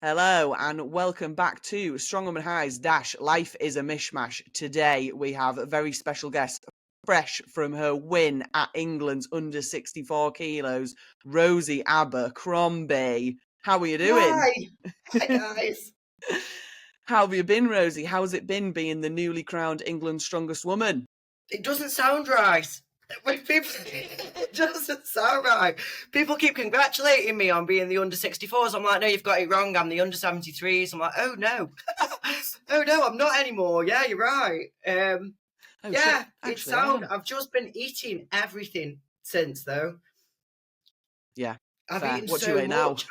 Hello and welcome back to Strongwoman High's Life is a Mishmash. Today we have a very special guest, fresh from her win at England's under 64 kilos, Rosie Abercrombie. How are you doing? Hi. Hi, guys. How have you been, Rosie? How's it been being the newly crowned England's strongest woman? It doesn't sound right. When people, it doesn't sound right. People keep congratulating me on being the under 64s. I'm like, no, you've got it wrong. I'm the under 73s. I'm like, oh no, oh no, I'm not anymore. Yeah, you're right. Oh, Yeah, it actually, I sound. am. I've just been eating everything since though. Yeah, I've fair. eaten What do you so weigh now? much.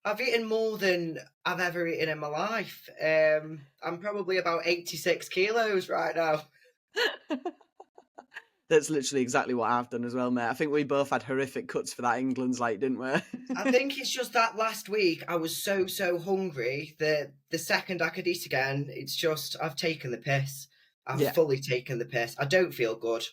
I've eaten more than I've ever eaten in my life. I'm probably about 86 kilos right now. That's literally exactly what I've done as well, mate. I think we both had horrific cuts for that England's, didn't we? I think it's just that last week I was so hungry that the second I could eat again, it's just I've taken the piss. I've Yeah. fully taken the piss. I don't feel good.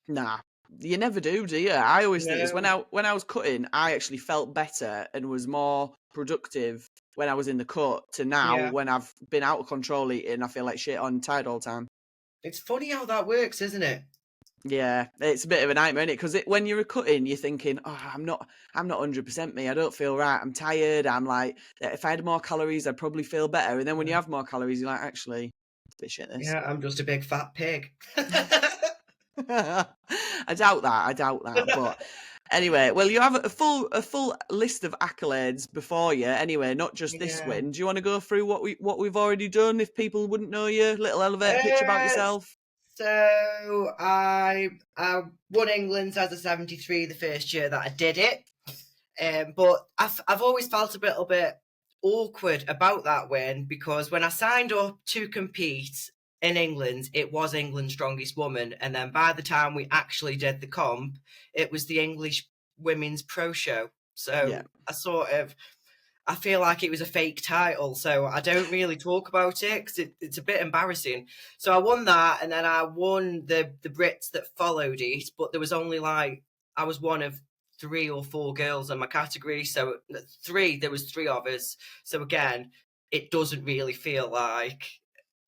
Nah, you never do you? I always think this when No. I was cutting, I actually felt better and was more productive when I was in the cut to now Yeah. when I've been out of control eating. I feel like shit on tired all the time. It's funny how that works, isn't it? Yeah, it's a bit of a nightmare, isn't it? Because when you're cutting, you're thinking, "Oh, I'm not 100% me. I don't feel right. I'm tired. I'm like, if I had more calories, I'd probably feel better." And then when you Yeah. have more calories, you're like, "Actually, it's a bit shit this." Yeah, I'm just a big fat pig. I doubt that. I doubt that. But anyway, well, you have a full list of accolades before you. Anyway, not just this Yeah. win. Do you want to go through what we've already done? If people wouldn't know you, little elevator pitch about Uh, yourself. so I won England's as a 73 the first year that I did it. But I've always felt a little bit awkward about that win because when I signed up to compete in England, it was England's Strongest Woman, and then by the time we actually did the comp, it was the English Women's Pro Show. Yeah, So I feel like it was a fake title, so I don't really talk about it because it's a bit embarrassing. So I won that, and then I won the Brits that followed it, but there was only like I was one of 3 or 4 girls in my category. So there was 3 of us. So again, it doesn't really feel like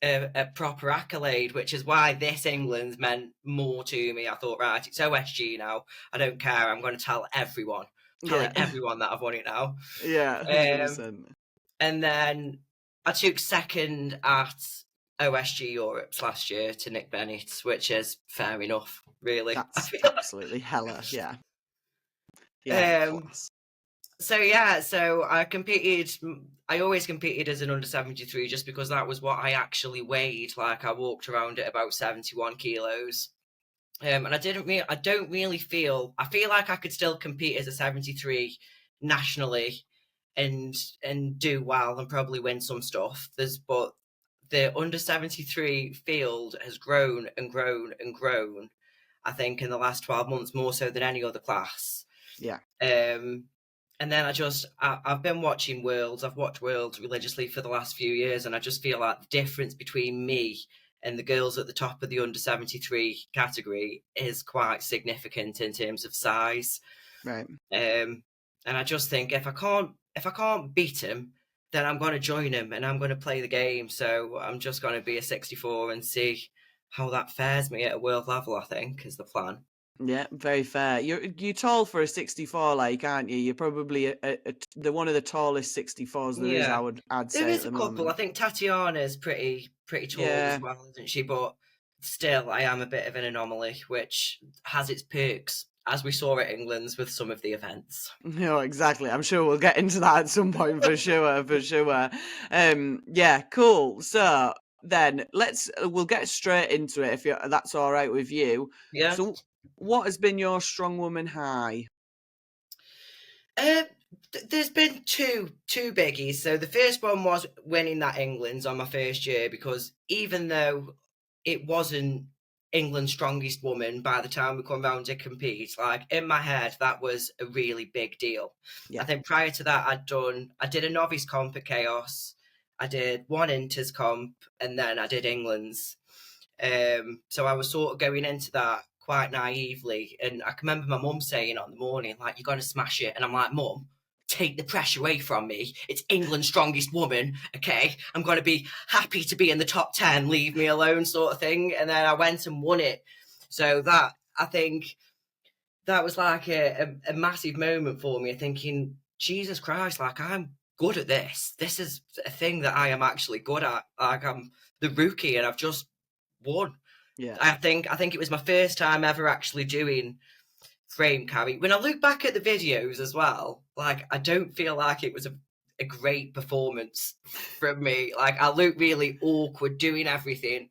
a proper accolade, which is why this England meant more to me. I thought, right, it's OSG now. I don't care. I'm going to tell everyone, yeah, telling everyone that I've won it now. yeah, Um, 100%. and then I took second at OSG Europe's last year to Nick Bennett, which is fair enough, really. I That's feel absolutely hella. Yeah, yeah, like. class. So yeah, so I competed. I always competed as an under 73 just because that was what I actually weighed. Like I walked around at about 71 kilos. And I don't really feel. I feel like I could still compete as a 73 nationally, and do well and probably win some stuff. But the under 73 field has grown and grown and grown. I think in the last 12 months more so than any other class. Yeah, Um, and then I've been watching Worlds. I've watched Worlds religiously for the last few years, and I just feel like the difference between me and the girls at the top of the under 73 category is quite significant in terms of size. right. And I just think if I can't beat him, then I'm going to join him and I'm going to play the game. So I'm just going to be a 64 and see how that fares me at a world level. I think is the plan. Yeah, very fair. You're tall for a 64, aren't you? You're probably the one of the tallest 64s there is. Yeah, I'd there say at is the a couple. I moment. think Tatiana's pretty tall as Yeah. well, isn't she? But still, I am a bit of an anomaly, which has its perks, as we saw at England's with some of the events. No, exactly. I'm sure we'll get into that at some point for sure, for sure. Yeah, cool. So then we'll get straight into it if that's all right with you. Yeah. So, what has been your strong woman high? Uh, there's been two biggies. So the first one was winning that England's on my first year because even though it wasn't England's strongest woman by the time we come round to compete, like in my head that was a really big deal. I Yeah, think prior to that I did a novice comp at Chaos, I did one Inters comp, and then I did England's. So I was sort of going into that quite naively, and I can remember my mum saying on the morning, like, "You're going to smash it," and I'm like, "Mum, take the pressure away from me. It's England's Strongest Woman, okay? I'm going to be happy to be in the top 10, leave me alone sort of thing. And then I went and won it. So that, I think, that was like a massive moment for me, thinking, Jesus Christ, like, I'm good at this. This is a thing that I am actually good at. Like, I'm the rookie and I've just won. Yeah. I think it was my first time ever actually doing frame carry. When I look back at the videos as well, like, I don't feel like it was a great performance from me. Like, I look really awkward doing everything.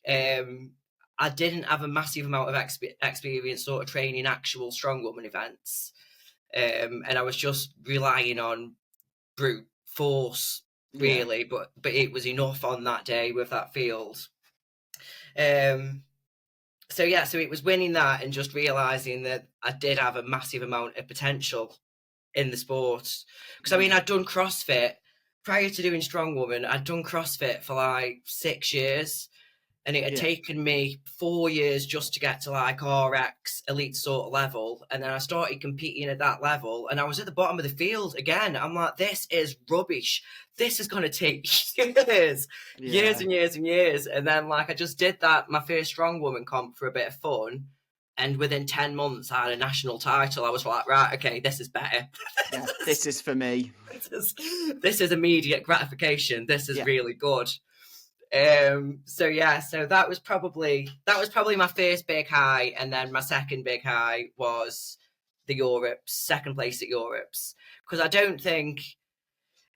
I didn't have a massive amount of experience sort of training actual strongwoman events. And I was just relying on brute force, really, but it was enough on that day with that field. So it was winning that and just realising that I did have a massive amount of potential in the sport. Because, I mean, I'd done CrossFit. Prior to doing Strongwoman, I'd done CrossFit for like 6 years. And it had taken me 4 years just to get to like RX elite sort of level. And then I started competing at that level and I was at the bottom of the field again. I'm like, this is rubbish. This is going to take years and years and years. And then like, I just did that, my first Strongwoman comp for a bit of fun. And within 10 months, I had a national title. I was like, right, okay, this is better. Yeah, this is for me. This is immediate gratification. This is really good. So that was probably my first big high, and then my second big high was the Europes, second place at Europes, because I don't think,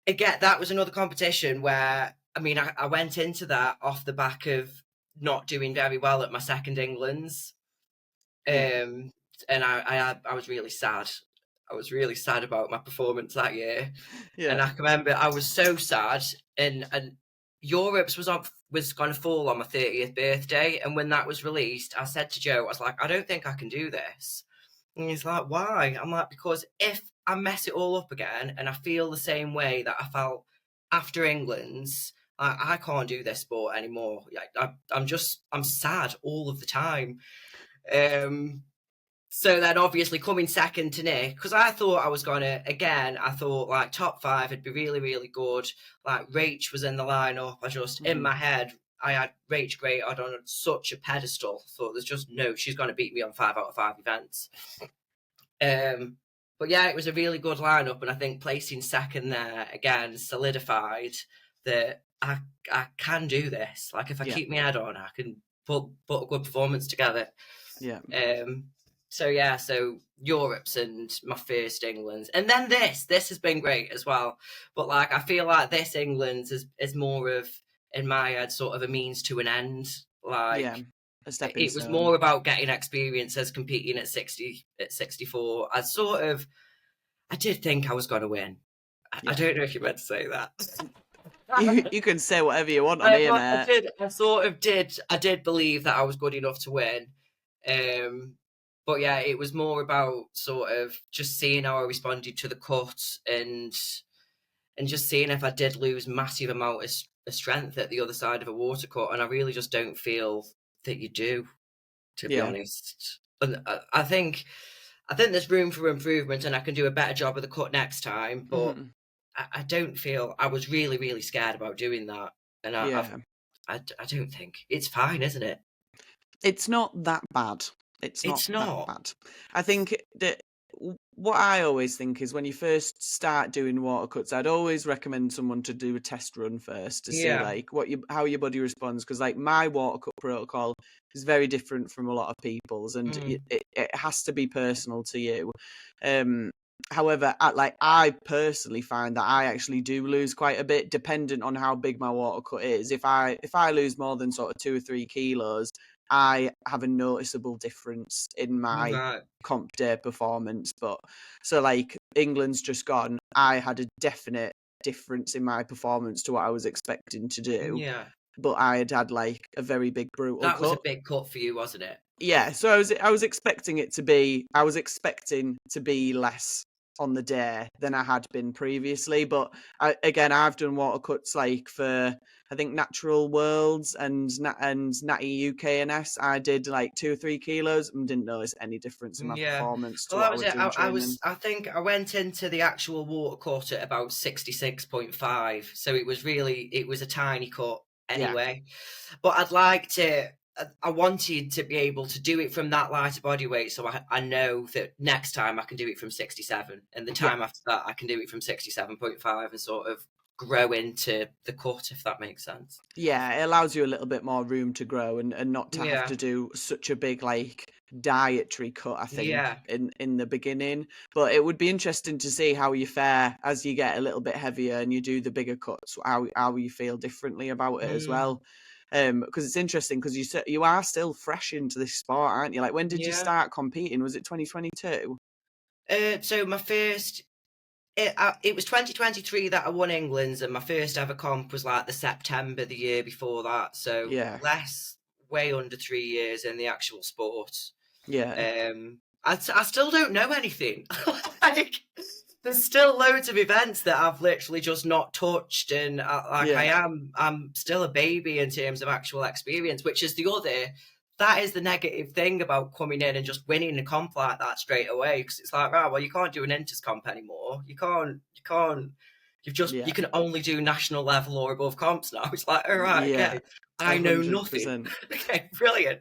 again, that was another competition where, I mean, I went into that off the back of not doing very well at my second Englands, and I was really sad. I was really sad about my performance that year, and I can remember I was so sad, and Europes was going to fall on my 30th birthday, and when that was released, I said to Joe, I was like, I don't think I can do this. And he's like, why? I'm like, because if I mess it all up again and I feel the same way that I felt after England's, I can't do this sport anymore. I'm sad all of the time. So then obviously coming second to Nick, because I thought I was going to, again, I thought like top 5 would be really, really good. Like Rach was in the lineup. I just, in my head, I had Rach Great on such a pedestal. Thought there's just no, she's going to beat me on 5 out of 5 events. But yeah, it was a really good lineup. And I think placing second there, again, solidified that I can do this. Like if I keep my head on, I can put a good performance together. Yeah. So Europes and my first England's, and then this has been great as well. But like, I feel like this England's is more of, in my head, sort of a means to an end. Like, it was more about getting experience as competing at 60, at 64. I did think I was going to win. I don't know if you meant to say that. You can say whatever you want on here, mate. I did believe that I was good enough to win. But yeah, it was more about sort of just seeing how I responded to the cut and just seeing if I did lose massive amount of strength at the other side of a water cut. And I really just don't feel that you do, to be honest. And I think there's room for improvement and I can do a better job of the cut next time. But I don't feel, I was really, really scared about doing that. And I don't think, it's fine, isn't it? It's not that bad. It's not that bad. I think that what I always think is when you first start doing water cuts, I'd always recommend someone to do a test run first to see like how your body responds, because like my water cut protocol is very different from a lot of people's, and it has to be personal to you. However, I personally find that I actually do lose quite a bit dependent on how big my water cut is. If I lose more than sort of 2 or 3 kilos, I have a noticeable difference in my comp day performance. But so like England's just gone, I had a definite difference in my performance to what I was expecting to do. Yeah. But I had like a very big brutal cut. That was a big cut for you, wasn't it? Yeah. So I was expecting it to be, I was expecting to be less on the day than I had been previously. But I've done water cuts like for, I think, Natural Worlds and Natty UKNS. I did like 2 or 3 kilos and didn't notice any difference in my Yeah. performance to Well, what that I was was it. doing I training. I think I went into the actual water cut at about 66.5. So it was a tiny cut Yeah, anyway. But I wanted to be able to do it from that lighter body weight. So I know that next time I can do it from 67. And the yeah. time after that, I can do it from 67.5 and sort of grow into the cut, if that makes sense. Yeah, it allows you a little bit more room to grow and not to have Yeah. to do such a big like dietary cut, I think, Yeah. in the beginning. But it would be interesting to see how you fare as you get a little bit heavier and you do the bigger cuts, how you feel differently about it as Mm, well. Because it's interesting because you are still fresh into this sport, aren't you? Like, when did you yeah. start competing? Was it 2022? So my first it was 2023 that I won England's, and my first ever comp was like the September the year before that. So Yeah, way under 3 years in the actual sport. yeah, I still don't know anything. Like, there's still loads of events that I've literally just not touched, and yeah, I'm still a baby in terms of actual experience, which is that is the negative thing about coming in and just winning a comp like that straight away, because it's like, right, well, you can't do an inters comp anymore. You yeah, can only do national level or above comps now. It's like, all right, yeah. okay, I know nothing. 100%. Okay, brilliant.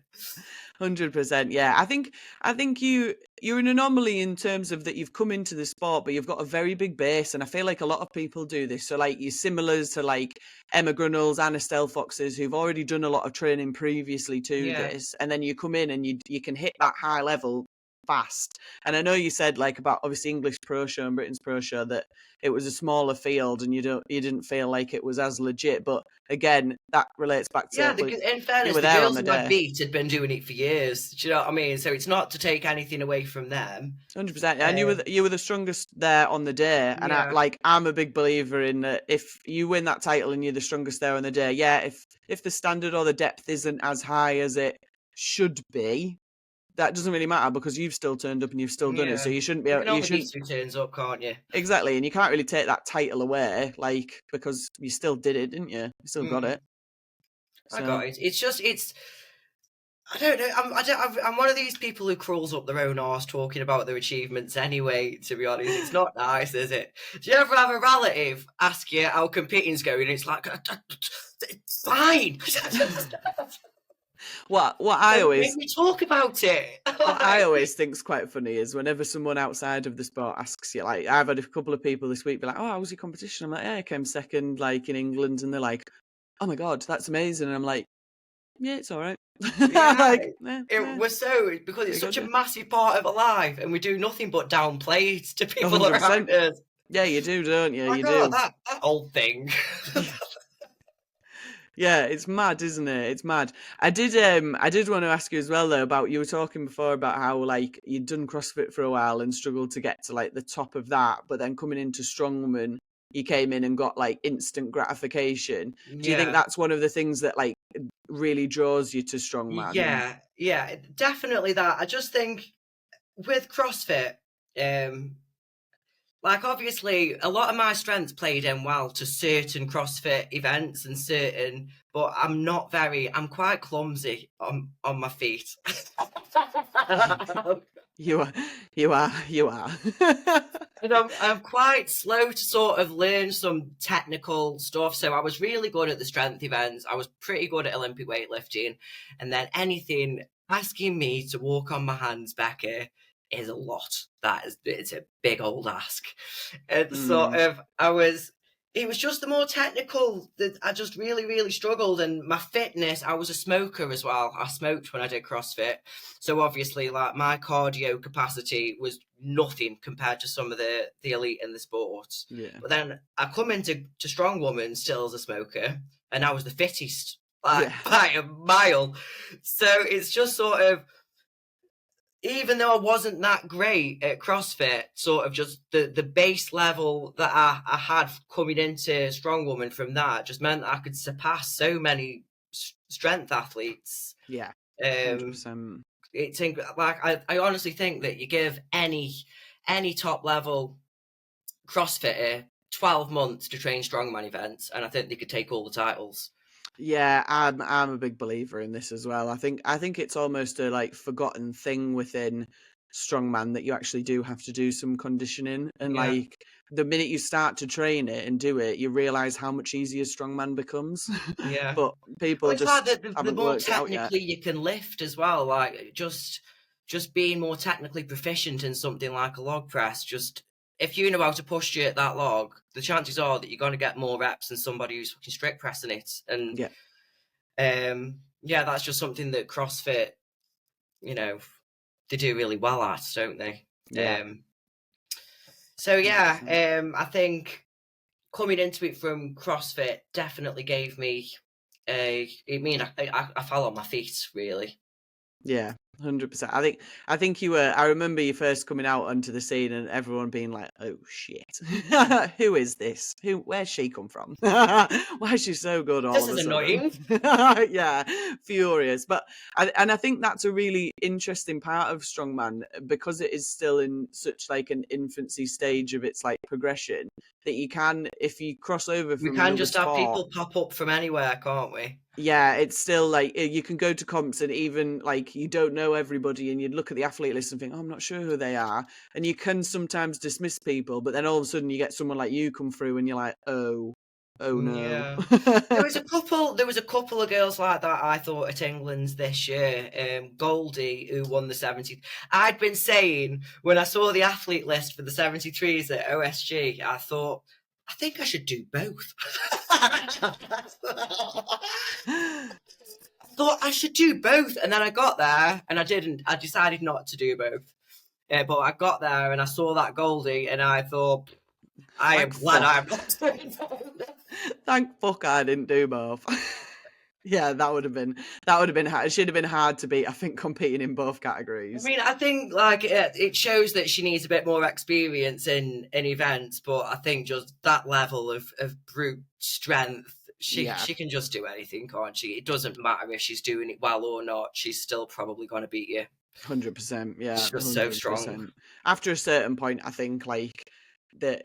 100%. Yeah. I think you're an anomaly in terms of that you've come into the sport, but you've got a very big base. And I feel like a lot of people do this. So like you're similar to like Emma Grunnells, Anna Stelfoxes, who've already done a lot of training previously to Yeah. this. And then you come in and you can hit that high level fast. And I know you said like about obviously English Pro Show and Britain's Pro Show that it was a smaller field and you didn't feel like it was as legit. But again, that relates back Yeah, to, well, in you fairness, were the there on girls the who I day. beat had been doing it for years. Do you know what I mean? So it's not to take anything away from them. 100%, and Um, you were the strongest there on the day, and yeah, I'm a big believer in that. If you win that title and you're the strongest there on the day, yeah, if the standard or the depth isn't as high as it should be, that doesn't really matter because you've still turned up and you've still done it. So yeah. you shouldn't be You can you only shouldn't beat who turns up, can't you? exactly, and you can't really take that title away, like because you still did it, didn't you? You still got Mm, it. I So got it. It's. I don't know. I'm one of these people who crawls up their own arse talking about their achievements anyway, to be honest. It's not nice, is it? Do you ever have a relative ask you how competing's going? And it's like, it's fine. what I Don't make always me talk about it. What I always think's quite funny is whenever someone outside of the sport asks you, like I've had a couple of people this week be like, "Oh, how was your competition?" I'm like, "Yeah, I came second, like in England," and they're like, "Oh my god, that's amazing!" And I'm like, "Yeah, it's all right." Yeah, Like, because it's pretty such good, a yeah. massive part of our life, and we do nothing but downplay it to people around 100%. us. Yeah, you do, don't you? Like, You oh, do. that old thing. Yeah. Yeah, it's mad, isn't it? It's mad. I did want to ask you as well though about you were talking before about how like you'd done CrossFit for a while and struggled to get to like the top of that, but then coming into Strongwoman, you came in and got like instant gratification. Do you think Yeah, that's one of the things that like really draws you to Strongman? And yeah, definitely that. I just think with CrossFit, um, like obviously a lot of my strengths played in well to certain CrossFit events and but I'm quite clumsy on my feet. you are, you are. And I'm quite slow to sort of learn some technical stuff. So I was really good at the strength events. I was pretty good at Olympic weightlifting. And then anything asking me to walk on my hands, Becca, is a lot. It's a big old ask. And sort Mm, of it was just the more technical that I just really, really struggled. And my fitness, I was a smoker as well. I smoked when I did CrossFit. So obviously, like my cardio capacity was nothing compared to some of the elite in the sports. yeah, But then I come into Strong Woman still as a smoker, and I was the fittest like yeah, by a mile. So it's just sort of, even though I wasn't that great at CrossFit, sort of just the base level that I had coming into Strong Woman from that just meant that I could surpass so many strength athletes. yeah, Um, 100%. like I honestly think that you give any top level CrossFitter, 12 months to train strongman events, and I think they could take all the titles. Yeah, I'm a big believer in this as well. I think it's almost a like forgotten thing within strongman that you actually do have to do some conditioning, and Yeah. like the minute you start to train it and do it, you realize how much easier strongman becomes. Yeah. But people Well, it's like just the haven't more worked it out yet. technically you can lift as well, like just being more technically proficient in something like a log press. Just if you know how to push it that log, the chances are that you're going to get more reps than somebody who's fucking strict pressing it. And Yeah. yeah, that's just something that CrossFit, you know, they do really well at, don't they? Yeah. So yeah, 100%. I think coming into it from CrossFit definitely gave me I fell on my feet, really. Yeah, 100%. I think you were. I remember you first coming out onto the scene and everyone being like, "Oh shit, who is this? Where's she come from? Why is she so good all This of a is sudden?" annoying. Yeah, furious. But I think that's a really interesting part of strongman because it is still in such like an infancy stage of its like progression that you can, if you cross over We from can another just have sport. people pop up from anywhere, can't we? Yeah, it's still like you can go to comps and even like you don't know everybody and you look at the athlete list and think, oh, I'm not sure who they are. And you can sometimes dismiss people, but then all of a sudden you get someone like you come through and you're like, oh no. Yeah. There was a couple of girls like that I thought at England's this year. Goldie, who won the 70. I'd been saying when I saw the athlete list for the 73s at OSG, I thought, I think I should do both. I thought I should do both, and then I got there and I didn't. I decided not to do both. But I got there and I saw that Goldie, and I thought, I am Thank glad fuck. I'm not doing both. Thank fuck I didn't do both. Yeah, that would have been hard. It should have been hard to beat, I think, competing in both I categories. mean, I think like it shows that she needs a bit more experience in events, but I think just that level of brute strength, Yeah. she can just do anything, can't she? It doesn't matter if she's doing it well or not. She's still probably going to beat you. 100%, yeah, She's just so strong. 100%. After a certain point, I think like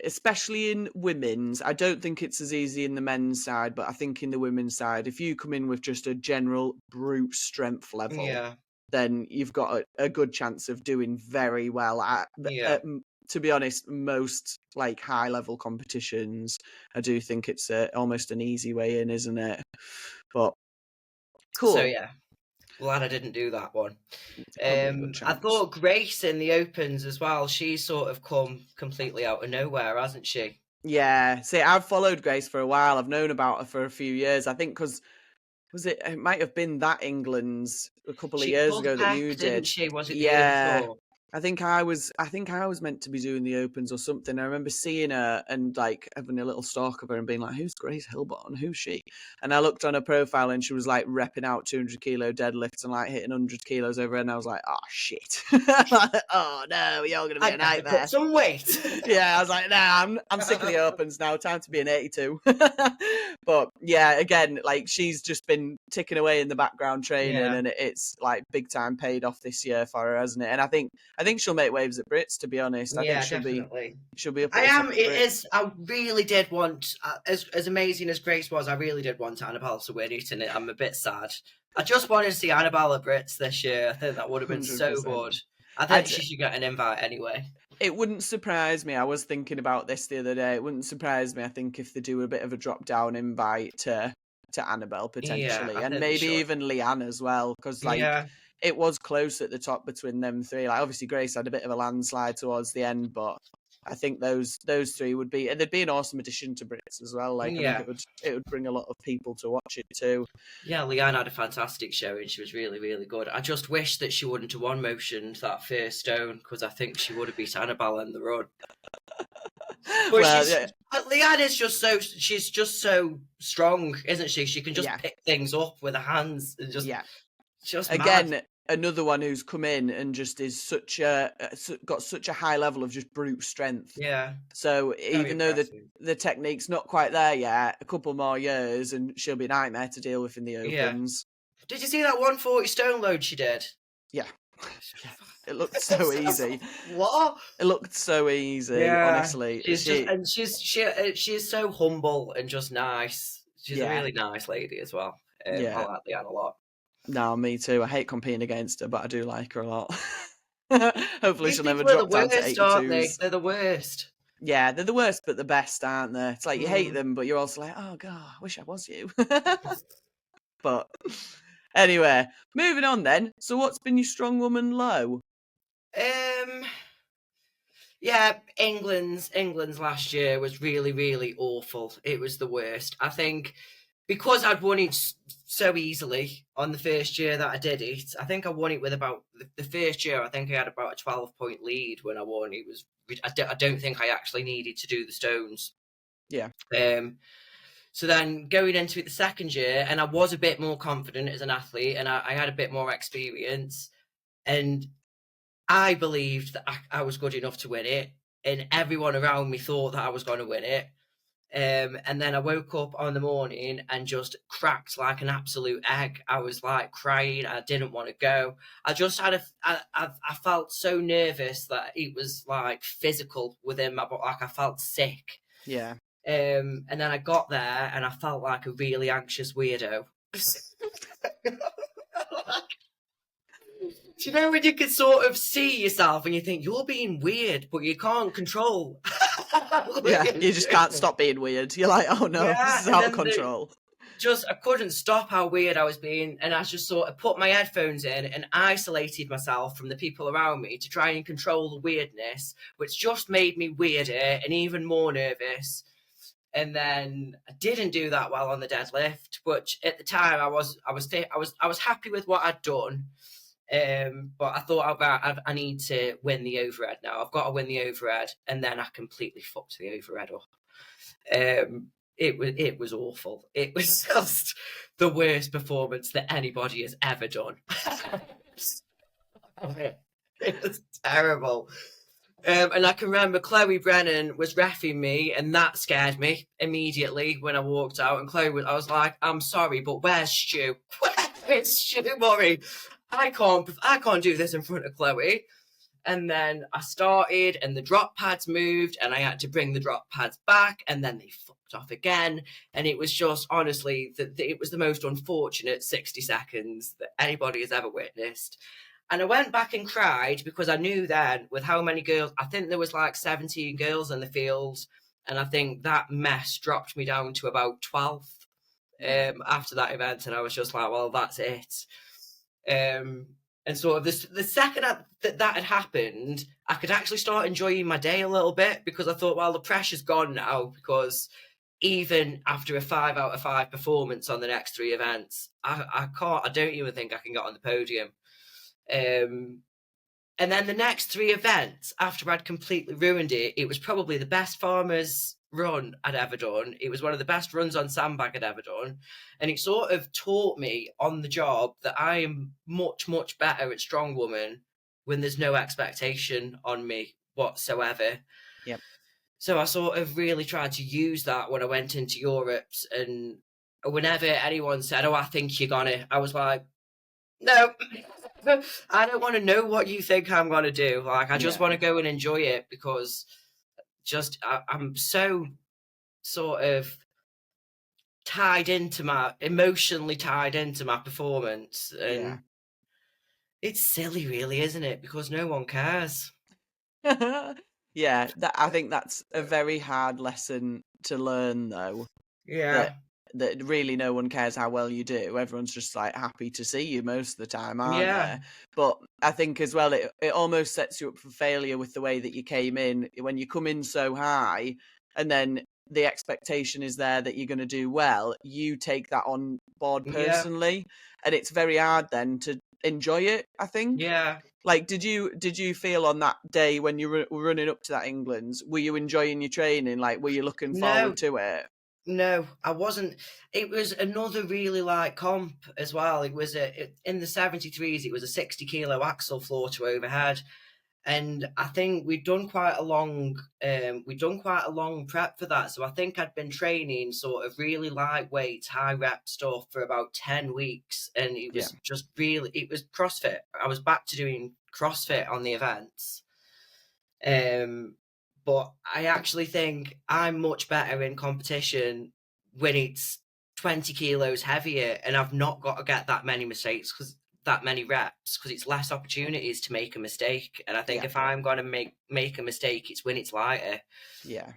especially in women's, I don't think it's as easy in the men's side, but I think in the women's side, if you come in with just a general brute strength level, Yeah, then you've got a good chance of doing very well yeah. to be honest, most like high level competitions. I do think it's almost an easy way in, isn't it? But So cool. yeah, glad I didn't do that one. Probably a good I chance. thought Grace in the Opens as well. She's sort of come completely out of nowhere, hasn't she? Yeah, see, I've followed Grace for a while. I've known about her for a few years. I think because it might have been that England's a couple of She years pulled a ago that peck, you didn't did. she? Was it the year Yeah, before? I think I was meant to be doing the Opens or something. I remember seeing her and like having a little stalk of her and being like, "Who's Grace Hilbottom? Who's she?" And I looked on her profile and she was like repping out 200 kilo deadlifts and like hitting 100 kilos over, and I was like, "Oh shit! Oh no, you're gonna be a I'd better nightmare." put some weight. Yeah, I was like, nah, I'm sick of the Opens now. Time to be an 82. But yeah, again, like she's just been ticking away in the background training, Yeah. and it's like big time paid off this year for her, hasn't it? And I think she'll make waves at Brits. To be honest, I think Yeah, she'll be definitely. up at the top of It Brits. is. I really did want, as amazing as Grace was, I really did want Annabelle to win it, and I'm a bit sad. I just wanted to see Annabelle at Brits this year. I think that would have been so 100%. good. I think she should get an invite anyway. It wouldn't surprise me. I was thinking about this the other day. It wouldn't surprise me, I think, if they do a bit of a drop down invite to Annabelle Yeah, potentially, I and think they maybe should. even Leanne as well, because like Yeah, it was close at the top between them three. Like obviously Grace had a bit of a landslide towards the end, but I think those three would be, and they'd be an awesome addition to Brits as well. Like I think yeah. it would bring a lot of people to watch it too. Yeah, Leanne had a fantastic show and she was really, really good. I just wish that she wouldn't have one motioned that first stone because I think she would have beat Annabelle in the run. But Well, yeah. Leanne is she's just so strong, isn't she? She can just Yeah. pick things up with her hands and just Again, mad. another one who's come in and just is got such a high level of just brute strength. Yeah. So Very even though impressive. the technique's not quite there yet, a couple more years and she'll be a nightmare to deal with in the Yeah. Opens. Did you see that 140 stone load she did? Yeah. It looked so easy. What? It looked so easy, Yeah, honestly. she's so humble and just nice. She's a Yeah, really nice lady as well. I yeah. like Leanne a lot. No, me too. I hate competing against her, but I do like her a lot. Hopefully These she'll never people are the drop down to worst, aren't they? 82s. They're the worst. Yeah, they're the worst, but the best, aren't they? It's like you hate Mm. them, but you're also like, oh god, I wish I was you. But anyway, moving on then. So what's been your strong woman low? Um, yeah, England's last year was really, really awful. It was the worst. I think because I'd won it so easily on the first year that I did it. I think I won it with about the first year. I think I had about a 12-point lead when I won. It was. I don't think I actually needed to do the stones. Yeah. So then going into it the second year, and I was a bit more confident as an athlete, and I had a bit more experience, and I believed that I was good enough to win it, and everyone around me thought that I was going to win it. And then I woke up on the morning and just cracked like an absolute egg. I was like crying. I didn't want to go. I just had I felt so nervous that it was like physical within my body. Like I felt sick. Yeah. And then I got there and I felt like a really anxious weirdo. Do you know when you can sort of see yourself and you think you're being weird, but you can't control? Yeah, you just can't stop being weird. You're like, oh no, this is out of control. I couldn't stop how weird I was being, and I just sort of put my headphones in and isolated myself from the people around me to try and control the weirdness, which just made me weirder and even more nervous. And then I didn't do that well on the deadlift, but at the time I was happy with what I'd done. But I thought I need to win the overhead now. I've got to win the overhead, and then I completely fucked the overhead up. It was awful. It was just the worst performance that anybody has ever done. It was terrible. And I can remember Chloe Brennan was reffing me, and that scared me immediately when I walked out. And I was like, "I'm sorry, but where's Stu? Where's Stu Murray? I can't do this in front of Chloe." And then I started, and the drop pads moved, and I had to bring the drop pads back, and then they fucked off again. And it was just honestly it was the most unfortunate 60 seconds that anybody has ever witnessed. And I went back and cried because I knew then with how many girls, I think there was like 17 girls in the field. And I think that mess dropped me down to about 12th after that event. And I was just like, well, that's it. And sort of the second that had happened, I could actually start enjoying my day a little bit because I thought, well, the pressure's gone now because even after a 5 out of 5 performance on the next 3 events, I don't even think I can get on the podium. And then the next 3 events, after I'd completely ruined it, it was probably the best farmer's run I'd ever done. It was one of the best runs on sandbag I'd ever done. And it sort of taught me on the job that I am much, much better at Strongwoman when there's no expectation on me whatsoever. Yep. So I sort of really tried to use that when I went into Europe's, and whenever anyone said, "Oh, I think you're gonna," I was like, "No, I don't want to know what you think I'm going to do. Like, I just want to go and enjoy it because I'm so sort of emotionally tied into my performance. And it's silly, really, isn't it? Because no one cares." Yeah, I think that's a very hard lesson to learn, though. Yeah. That really no one cares how well you do. Everyone's just like happy to see you most of the time, aren't they? But I think as well, it almost sets you up for failure with the way that you came in. When you come in so high, and then the expectation is there that you're going to do well, you take that on board personally, and it's very hard then to enjoy it, I think. Yeah. Like, did you feel on that day when you were running up to that England's, were you enjoying your training? Like, were you looking forward to it? No, I wasn't. It was another really light comp as well. It was in the 73s. It was a 60 kilo axle floor to overhead, And I think we'd done quite a long prep for that. So I think I'd been training sort of really lightweight, high rep stuff for about 10 weeks. And it was just really, it was CrossFit. I was back to doing CrossFit on the events. But I actually think I'm much better in competition when it's 20 kilos heavier and I've not got to get that many mistakes that many reps, because it's less opportunities to make a mistake. And I think if I'm going to make a mistake, it's when it's lighter. Yeah.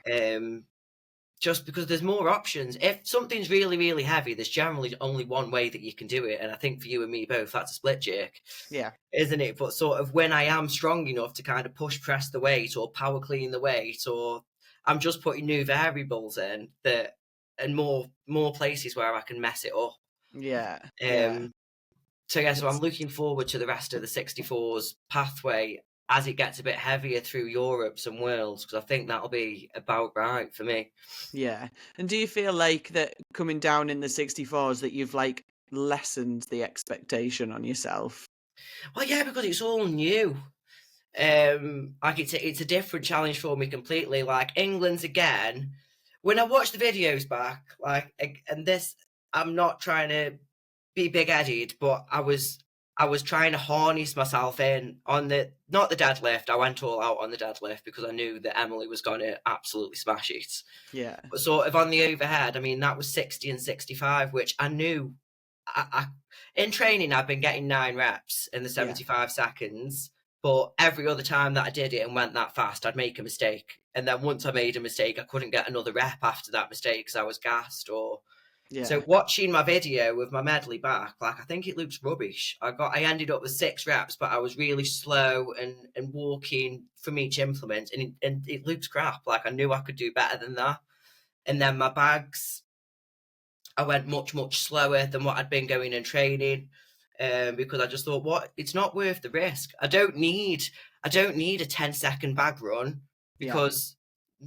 Just because there's more options. If something's really, really heavy, there's generally only one way that you can do it. And I think for you and me both, that's a split jerk. Yeah. Isn't it? But sort of when I am strong enough to kind of push press the weight or power clean the weight, or I'm just putting new variables in that, and more places where I can mess it up. Yeah. So I'm looking forward to the rest of the 64s pathway as it gets a bit heavier through Europes and Worlds, because I think that'll be about right for me. Yeah. And do you feel like that coming down in the 64s that you've like lessened the expectation on yourself? Well, yeah, because it's all new. Like it's a different challenge for me completely. Like England's again. When I watch the videos back, and this, I'm not trying to be big-headed, but I was trying to harness myself in on not the deadlift. I went all out on the deadlift because I knew that Emily was going to absolutely smash it. Yeah. But sort of on the overhead, I mean, that was 60 and 65, which I knew. In training, I've been getting 9 reps in the 75 seconds, but every other time that I did it and went that fast, I'd make a mistake. And then once I made a mistake, I couldn't get another rep after that mistake because I was gassed or... Yeah. So watching my video with my medley back, like I think it looks rubbish. I ended up with 6 reps, but I was really slow and walking from each implement, and it looks crap. Like I knew I could do better than that. And then my bags, I went much slower than what I'd been going and training, because I just thought, it's not worth the risk. I don't need a 10-second bag run because.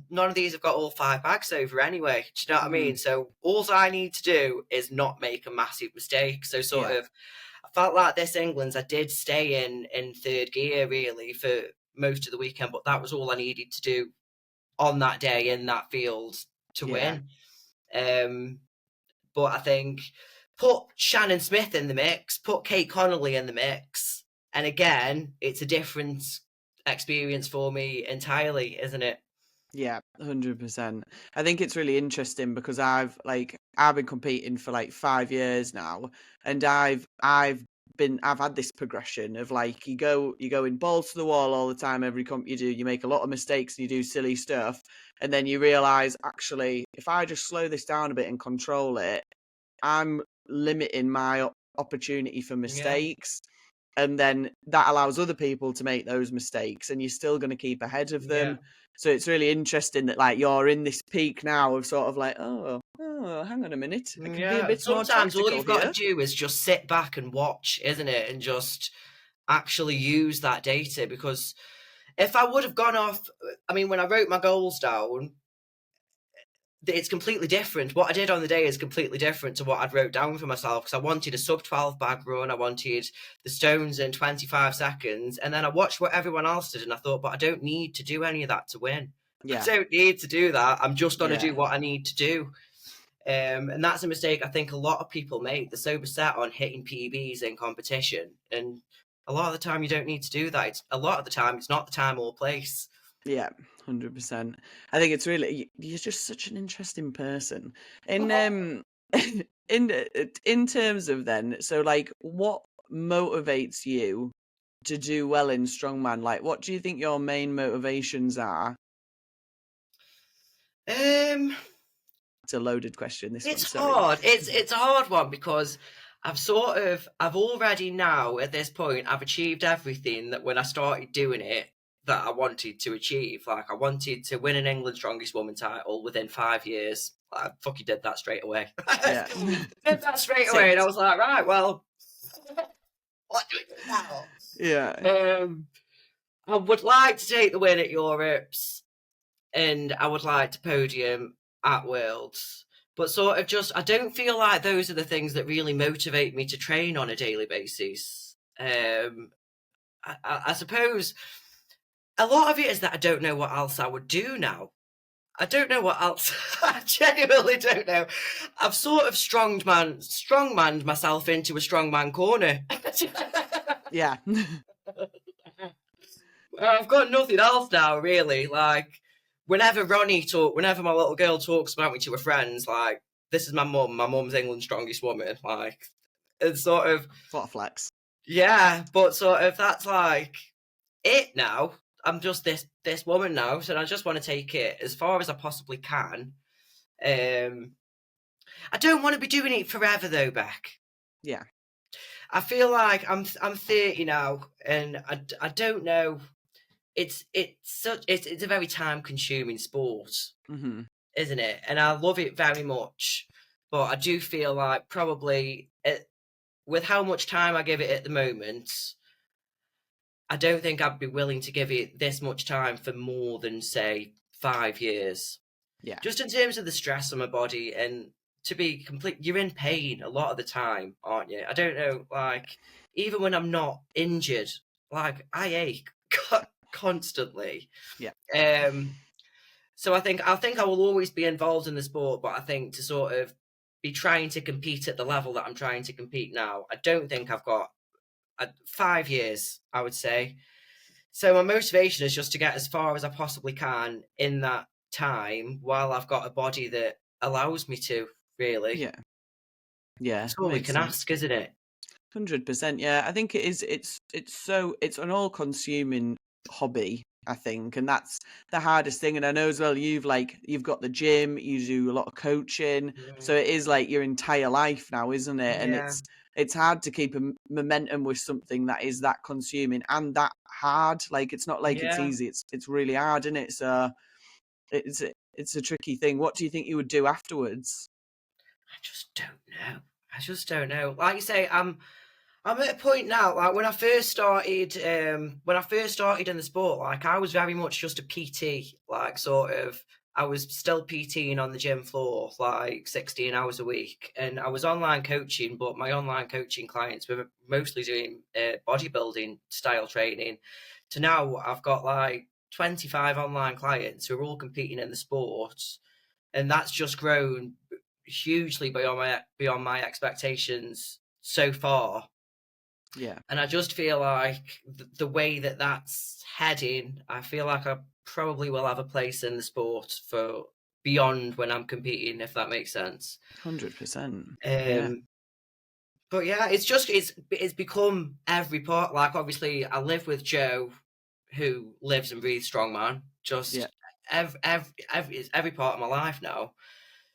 None of these have got all 5 bags over anyway. Do you know what I mean? So all I need to do is not make a massive mistake. So I felt like this England's, I did stay in 3rd gear really for most of the weekend, but that was all I needed to do on that day in that field to win. But I think put Shannon Smith in the mix, put Kate Connolly in the mix, and again, it's a different experience for me entirely, isn't it? Yeah, 100%. I think it's really interesting because I've been competing for like 5 years now, and I've had this progression of like you go in balls to the wall all the time. Every comp you do, you make a lot of mistakes and you do silly stuff, and then you realize actually if I just slow this down a bit and control it, I'm limiting my opportunity for mistakes. And then that allows other people to make those mistakes, and you're still going to keep ahead of them. So it's really interesting that like you're in this peak now of sort of like, oh, hang on a minute, I can be a bit more tactical. Sometimes all you've got to do is just sit back and watch, isn't it? And just actually use that data, because if I would have gone off, I mean, when I wrote my goals down, it's completely different. What I did on the day is completely different to what I'd wrote down for myself, because I wanted a sub 12 bag run. I wanted the stones in 25 seconds. And then I watched what everyone else did and I thought, but I don't need to do any of that to win. I don't need to do that. I'm just going to do what I need to do. And that's a mistake I think a lot of people make. They're so beset on hitting PBs in competition. And a lot of the time you don't need to do that. A lot of the time it's not the time or place. Yeah, 100%. I think it's really, you're just such an interesting person. In in terms of then, so like what motivates you to do well in strongman? Like what do you think your main motivations are? It's a loaded question, this one. It's hard. It's a hard one because I've already now at this point, I've achieved everything that when I started doing it that I wanted to achieve. Like I wanted to win an England's Strongest Woman title within 5 years. I fucking did that straight away. Yeah. Did that straight away, and I was like, right, well, what do we do now? Yeah. I would like to take the win at Europes, and I would like to podium at Worlds. But sort of just, I don't feel like those are the things that really motivate me to train on a daily basis. I suppose a lot of it is that I don't know what else I would do now. I don't know what else. I genuinely don't know. I've sort of strongmanned myself into a strongman corner. Yeah. I've got nothing else now, really. Like, whenever whenever my little girl talks about me to her friends, like, this is my mum. My mum's England's strongest woman. Like, it's sort of, What a flex. yeah, but sort of that's like it now. I'm just this woman now, so I just want to take it as far as I possibly can. I don't want to be doing it forever, though, Beck. Yeah. I feel like I'm 30 now, and I don't know. It's a very time consuming sport, Mm-hmm. isn't it? And I love it very much, but I do feel like probably with how much time I give it at the moment, I don't think I'd be willing to give it this much time for more than, say, 5 years. Yeah. Just in terms of the stress on my body, and to be complete, you're in pain a lot of the time, aren't you? I don't know, like, even when I'm not injured, like, I ache constantly. Yeah. So I think I will always be involved in the sport, but I think to sort of be trying to compete at the level that I'm trying to compete now, I don't think I've got 5 years, I would say. So my motivation is just to get as far as I possibly can in that time while I've got a body that allows me to, really. Yeah. Yeah. That's all we Makes can sense. ask, isn't it? 100%. Yeah. I think it is. It's an all-consuming hobby, I think, and that's the hardest thing. And I know as well, you've got the gym, you do a lot of coaching, so it is like your entire life now, isn't it? And Yeah. it's hard to keep a momentum with something that is that consuming and that hard. Like, it's not like it's Yeah. easy. It's really hard, isn't it? So it's a tricky thing. What do you think you would do afterwards? I just don't know. I just don't know. Like you say, I'm at a point now, like when I first started in the sport, like I was very much just a PT, like sort of I was still PTing on the gym floor, like 16 hours a week. And I was online coaching, but my online coaching clients were mostly doing bodybuilding style training. To now I've got like 25 online clients who are all competing in the sport. And that's just grown hugely beyond my expectations so far. Yeah. And I just feel like the way that that's heading, I feel like I probably will have a place in the sport for beyond when I'm competing, if that makes sense. 100%. Yeah. Um, but yeah, it's become every part. Like obviously, I live with Joe, who lives and breathes strongman. Yeah. Just it's every part of my life now.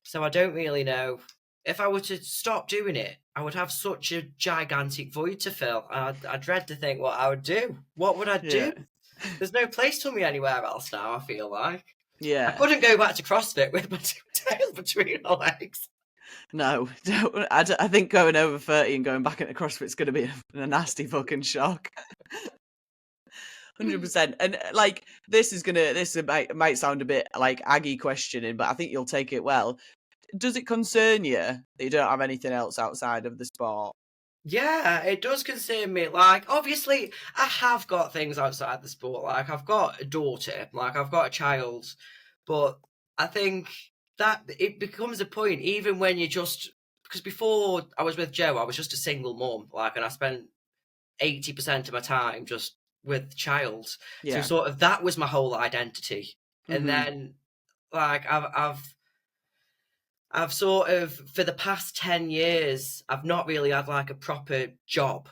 So I don't really know. If I were to stop doing it, I would have such a gigantic void to fill. I dread to think what I would do. What would I Yeah. do? There's no place for me anywhere else now, I feel like. I Yeah. couldn't go back to CrossFit with my tail between my legs. No, don't. I think going over 30 and going back into CrossFit's going to be a nasty fucking shock. 100%. And like, this might sound a bit like Aggie questioning, but I think you'll take it well. Does it concern you that you don't have anything else outside of the sport? Yeah, it does concern me. Like, obviously, I have got things outside the sport. Like, I've got a daughter, like, I've got a child. But I think that it becomes a point, even when you just. Because before I was with Joe, I was just a single mum, like, and I spent 80% of my time just with the child. So, Yeah. sort of, that was my whole identity. And Mm-hmm. then, like, I've sort of, for the past 10 years, I've not really had like a proper job.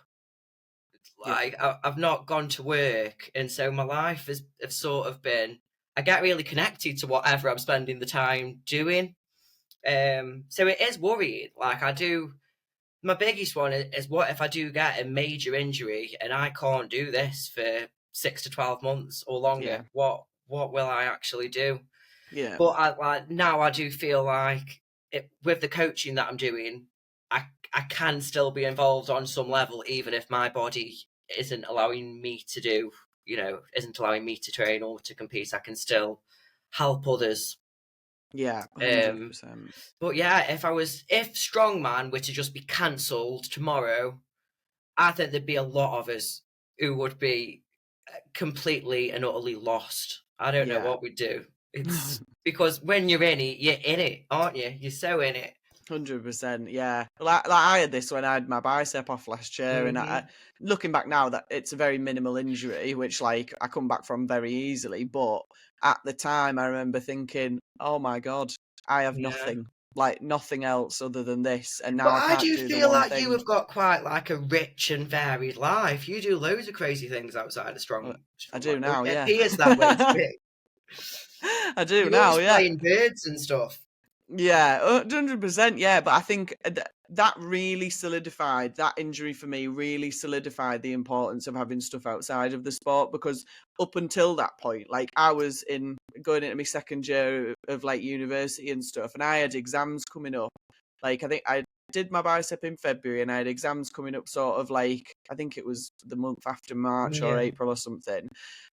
Yeah. Like, I've not gone to work. And so my life has sort of been, I get really connected to whatever I'm spending the time doing. So it is worrying. Like, my biggest one is what if I do get a major injury and I can't do this for 6 to 12 months or Yeah. longer? What will I actually do? Yeah. But now I do feel like with the coaching that I'm doing, I can still be involved on some level, even if my body isn't allowing me to isn't allowing me to train or to compete. I can still help others. Yeah. Um, 100%. but yeah, if Strongman were to just be cancelled tomorrow, I think there'd be a lot of us who would be completely and utterly lost. I don't know Yeah. what we'd do. It's because when you're in it, aren't you? You're so in it. 100%, yeah. Like I had this when I had my bicep off last year, and Mm-hmm. looking back now, that it's a very minimal injury, which like I come back from very easily. But at the time, I remember thinking, "Oh my god, I have Yeah. nothing, like nothing else other than this, and But now I I can't do do the feel one like you thing." have got quite like a rich and varied life. You do loads of crazy things outside of Well, strong. I Well, do now, it yeah. appears that way to me. I do You're now, always yeah. playing birds and stuff. Yeah, 100%. Yeah, but I think that really solidified that injury for me. Really solidified the importance of having stuff outside of the sport, because up until that point, like I was in going into my second year of like university and stuff, and I had exams coming up. Like I think I did my bicep in February, and I had exams coming up sort of like I think it was the month after March or Yeah. April or something.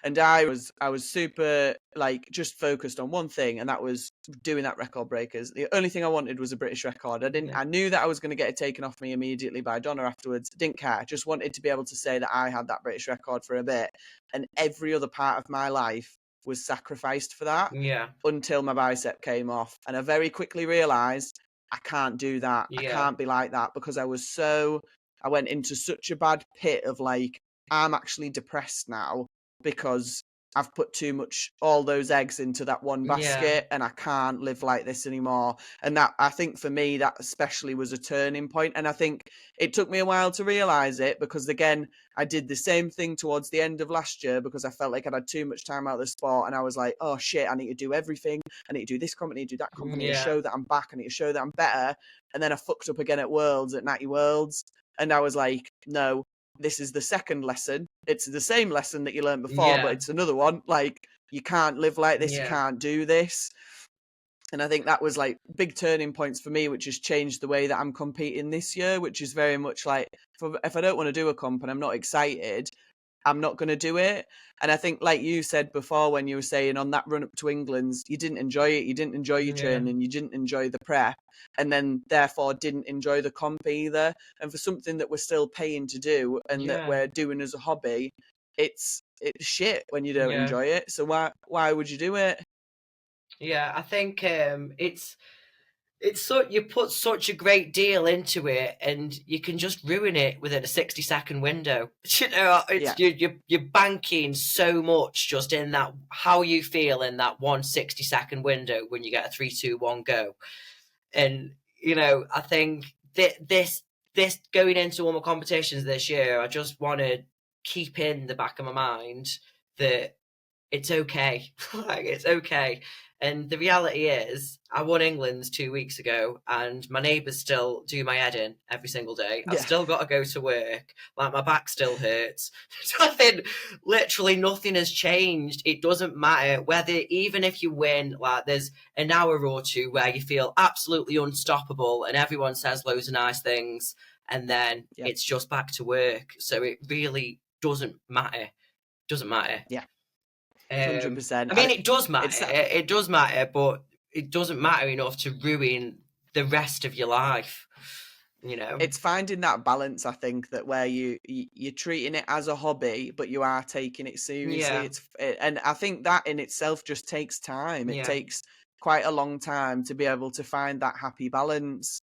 And I was super like just focused on one thing, and that was doing that record breakers. The only thing I wanted was a British record. Yeah. I knew that I was going to get it taken off me immediately by Donna afterwards. Didn't care. I just wanted to be able to say that I had that British record for a bit. And every other part of my life was sacrificed for that Yeah. until my bicep came off. And I very quickly realized I can't do that. I Yeah. can't be like that, because I went into such a bad pit of like, I'm actually depressed now because I've put too much, all those eggs into that one Yeah. basket, and I can't live like this anymore. And that, I think for me, that especially was a turning point. And I think it took me a while to realize it, because again, I did the same thing towards the end of last year, because I felt like I'd had too much time out of the sport, and I was like, oh shit, I need to do everything. I need to do this comp, I need to do that comp, I need to Yeah. show that I'm back, I need to show that I'm better. And then I fucked up again at Worlds, at Natty Worlds. And I was like, no, this is the second lesson. It's the same lesson that you learned before, but Yeah. it's another one. Like, you can't live like this. You Yeah. can't do this. And I think that was like big turning points for me, which has changed the way that I'm competing this year, which is very much like, if I don't want to do a comp and I'm not excited, I'm not going to do it. And I think, like you said before, when you were saying on that run up to England's, you didn't enjoy it. You didn't enjoy your Yeah. training. You didn't enjoy the prep. And then, therefore, didn't enjoy the comp either. And for something that we're still paying to do and that Yeah. we're doing as a hobby, it's shit when you don't Yeah. enjoy it. So why would you do it? Yeah. I think it's so you put such a great deal into it, and you can just ruin it within a 60-second window. You know, it's Yeah. you're banking so much just in that how you feel in that 1 60-second window when you get a 3 2 1 go. And you know, I think that this going into all my competitions this year, I just want to keep in the back of my mind that it's okay. Like, it's okay. And the reality is, I won England's 2 weeks ago, and my neighbours still do my head in every single day. I've Yeah. still got to go to work. Like, my back still hurts. Nothing, literally nothing has changed. It doesn't matter whether, even if you win, like, there's an hour or two where you feel absolutely unstoppable and everyone says loads of nice things, and then Yeah. it's just back to work. So it really doesn't matter. Doesn't matter. Yeah. Um, 100%. I mean, it does It's matter. that. It does matter, but it doesn't matter enough to ruin the rest of your life. You know? It's finding that balance, I think, that where you're treating it as a hobby, but you are taking it seriously. Yeah, And I think that in itself just takes time. It yeah, takes quite a long time to be able to find that happy balance.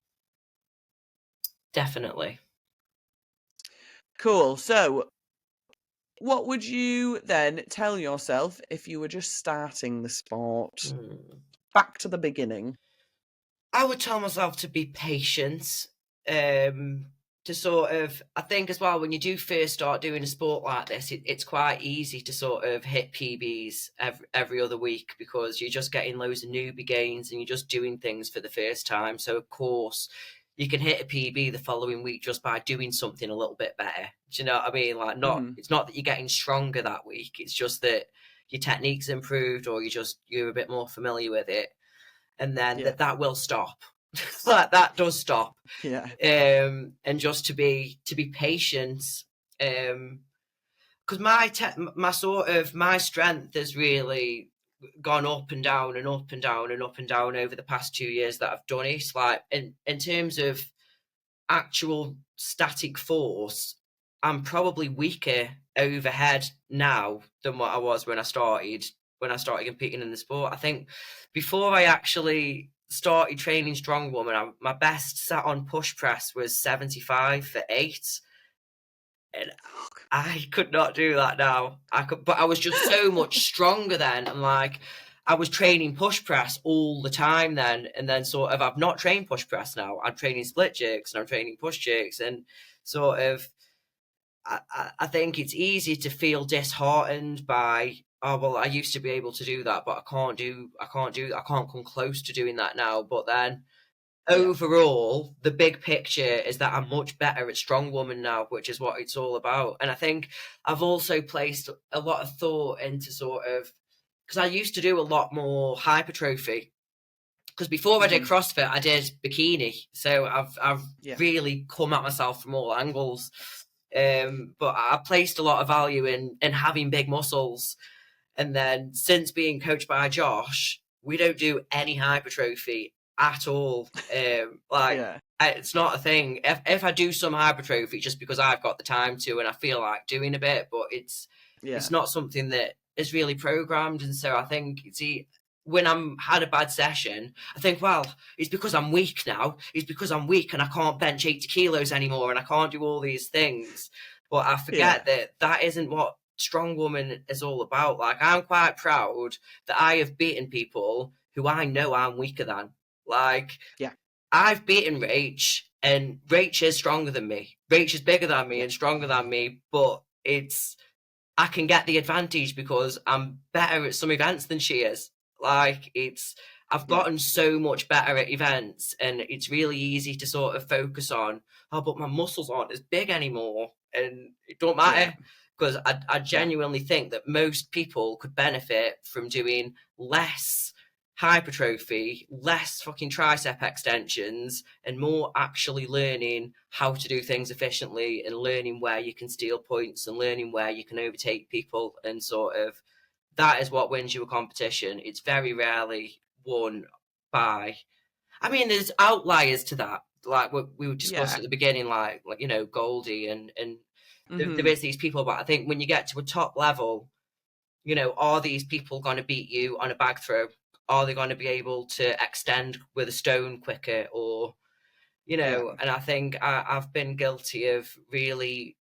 definitely. Cool. So, what would you then tell yourself if you were just starting the sport? Mm. Back to the beginning. I would tell myself to be patient. To sort of, I think as well, when you do first start doing a sport like this, it's quite easy to sort of hit PBs every other week because you're just getting loads of newbie gains and you're just doing things for the first time. So of course, you can hit a PB the following week just by doing something a little bit better. Do you know what I mean? Like, Hmm. it's not that you're getting stronger that week. It's just that your technique's improved or you're a bit more familiar with it, and then Yeah. that will stop. Like, that does stop. Yeah. And just to be patient, because my strength has really gone up and down and up and down and up and down over the past 2 years that I've done it. Like, in terms of actual static force, I'm probably weaker overhead now than what I was when I started competing in the sport. I think before I actually started training Strongwoman, my best sat on push press was 75 for 8. And I could not do that now. But I was just so much stronger then. And like, I was training push press all the time then. And then sort of, I've not trained push press now. I'm training split jerks and I'm training push jerks. And sort of, I think it's easy to feel disheartened by, oh, well, I used to be able to do that, but I can't come close to doing that now. But then, overall, the big picture is that I'm much better at Strongwoman now, which is what it's all about. And I think I've also placed a lot of thought into sort of, because I used to do a lot more hypertrophy. Because before I did CrossFit, I did bikini, so I've really come at myself from all angles. But I placed a lot of value in having big muscles. And then since being coached by Josh, we don't do any hypertrophy at all. It's not a thing. If I do some hypertrophy, just because I've got the time to and I feel like doing a bit, but it's not something that is really programmed. And so I think when I'm had a bad session, I think, well, it's because I'm weak now. It's because I'm weak and I can't bench 80 kilos anymore and I can't do all these things. But I forget that isn't what Strongwoman is all about. Like, I'm quite proud that I have beaten people who I know I'm weaker than. Like, I've beaten Rach, and Rach is stronger than me. Rach is bigger than me and stronger than me, but I can get the advantage because I'm better at some events than she is. Like, I've gotten so much better at events, and it's really easy to sort of focus on, oh, but my muscles aren't as big anymore, and it don't matter. Because I genuinely think that most people could benefit from doing less hypertrophy, less fucking tricep extensions, and more actually learning how to do things efficiently and learning where you can steal points and learning where you can overtake people. And sort of, that is what wins you a competition. It's very rarely won by, I mean, there's outliers to that. Like we were discussing at the beginning, like you know, Goldie and there is these people, but I think when you get to a top level, you know, are these people going to beat you on a bag throw? Are they going to be able to extend with a stone quicker? Or, you know, and I think I've been guilty of really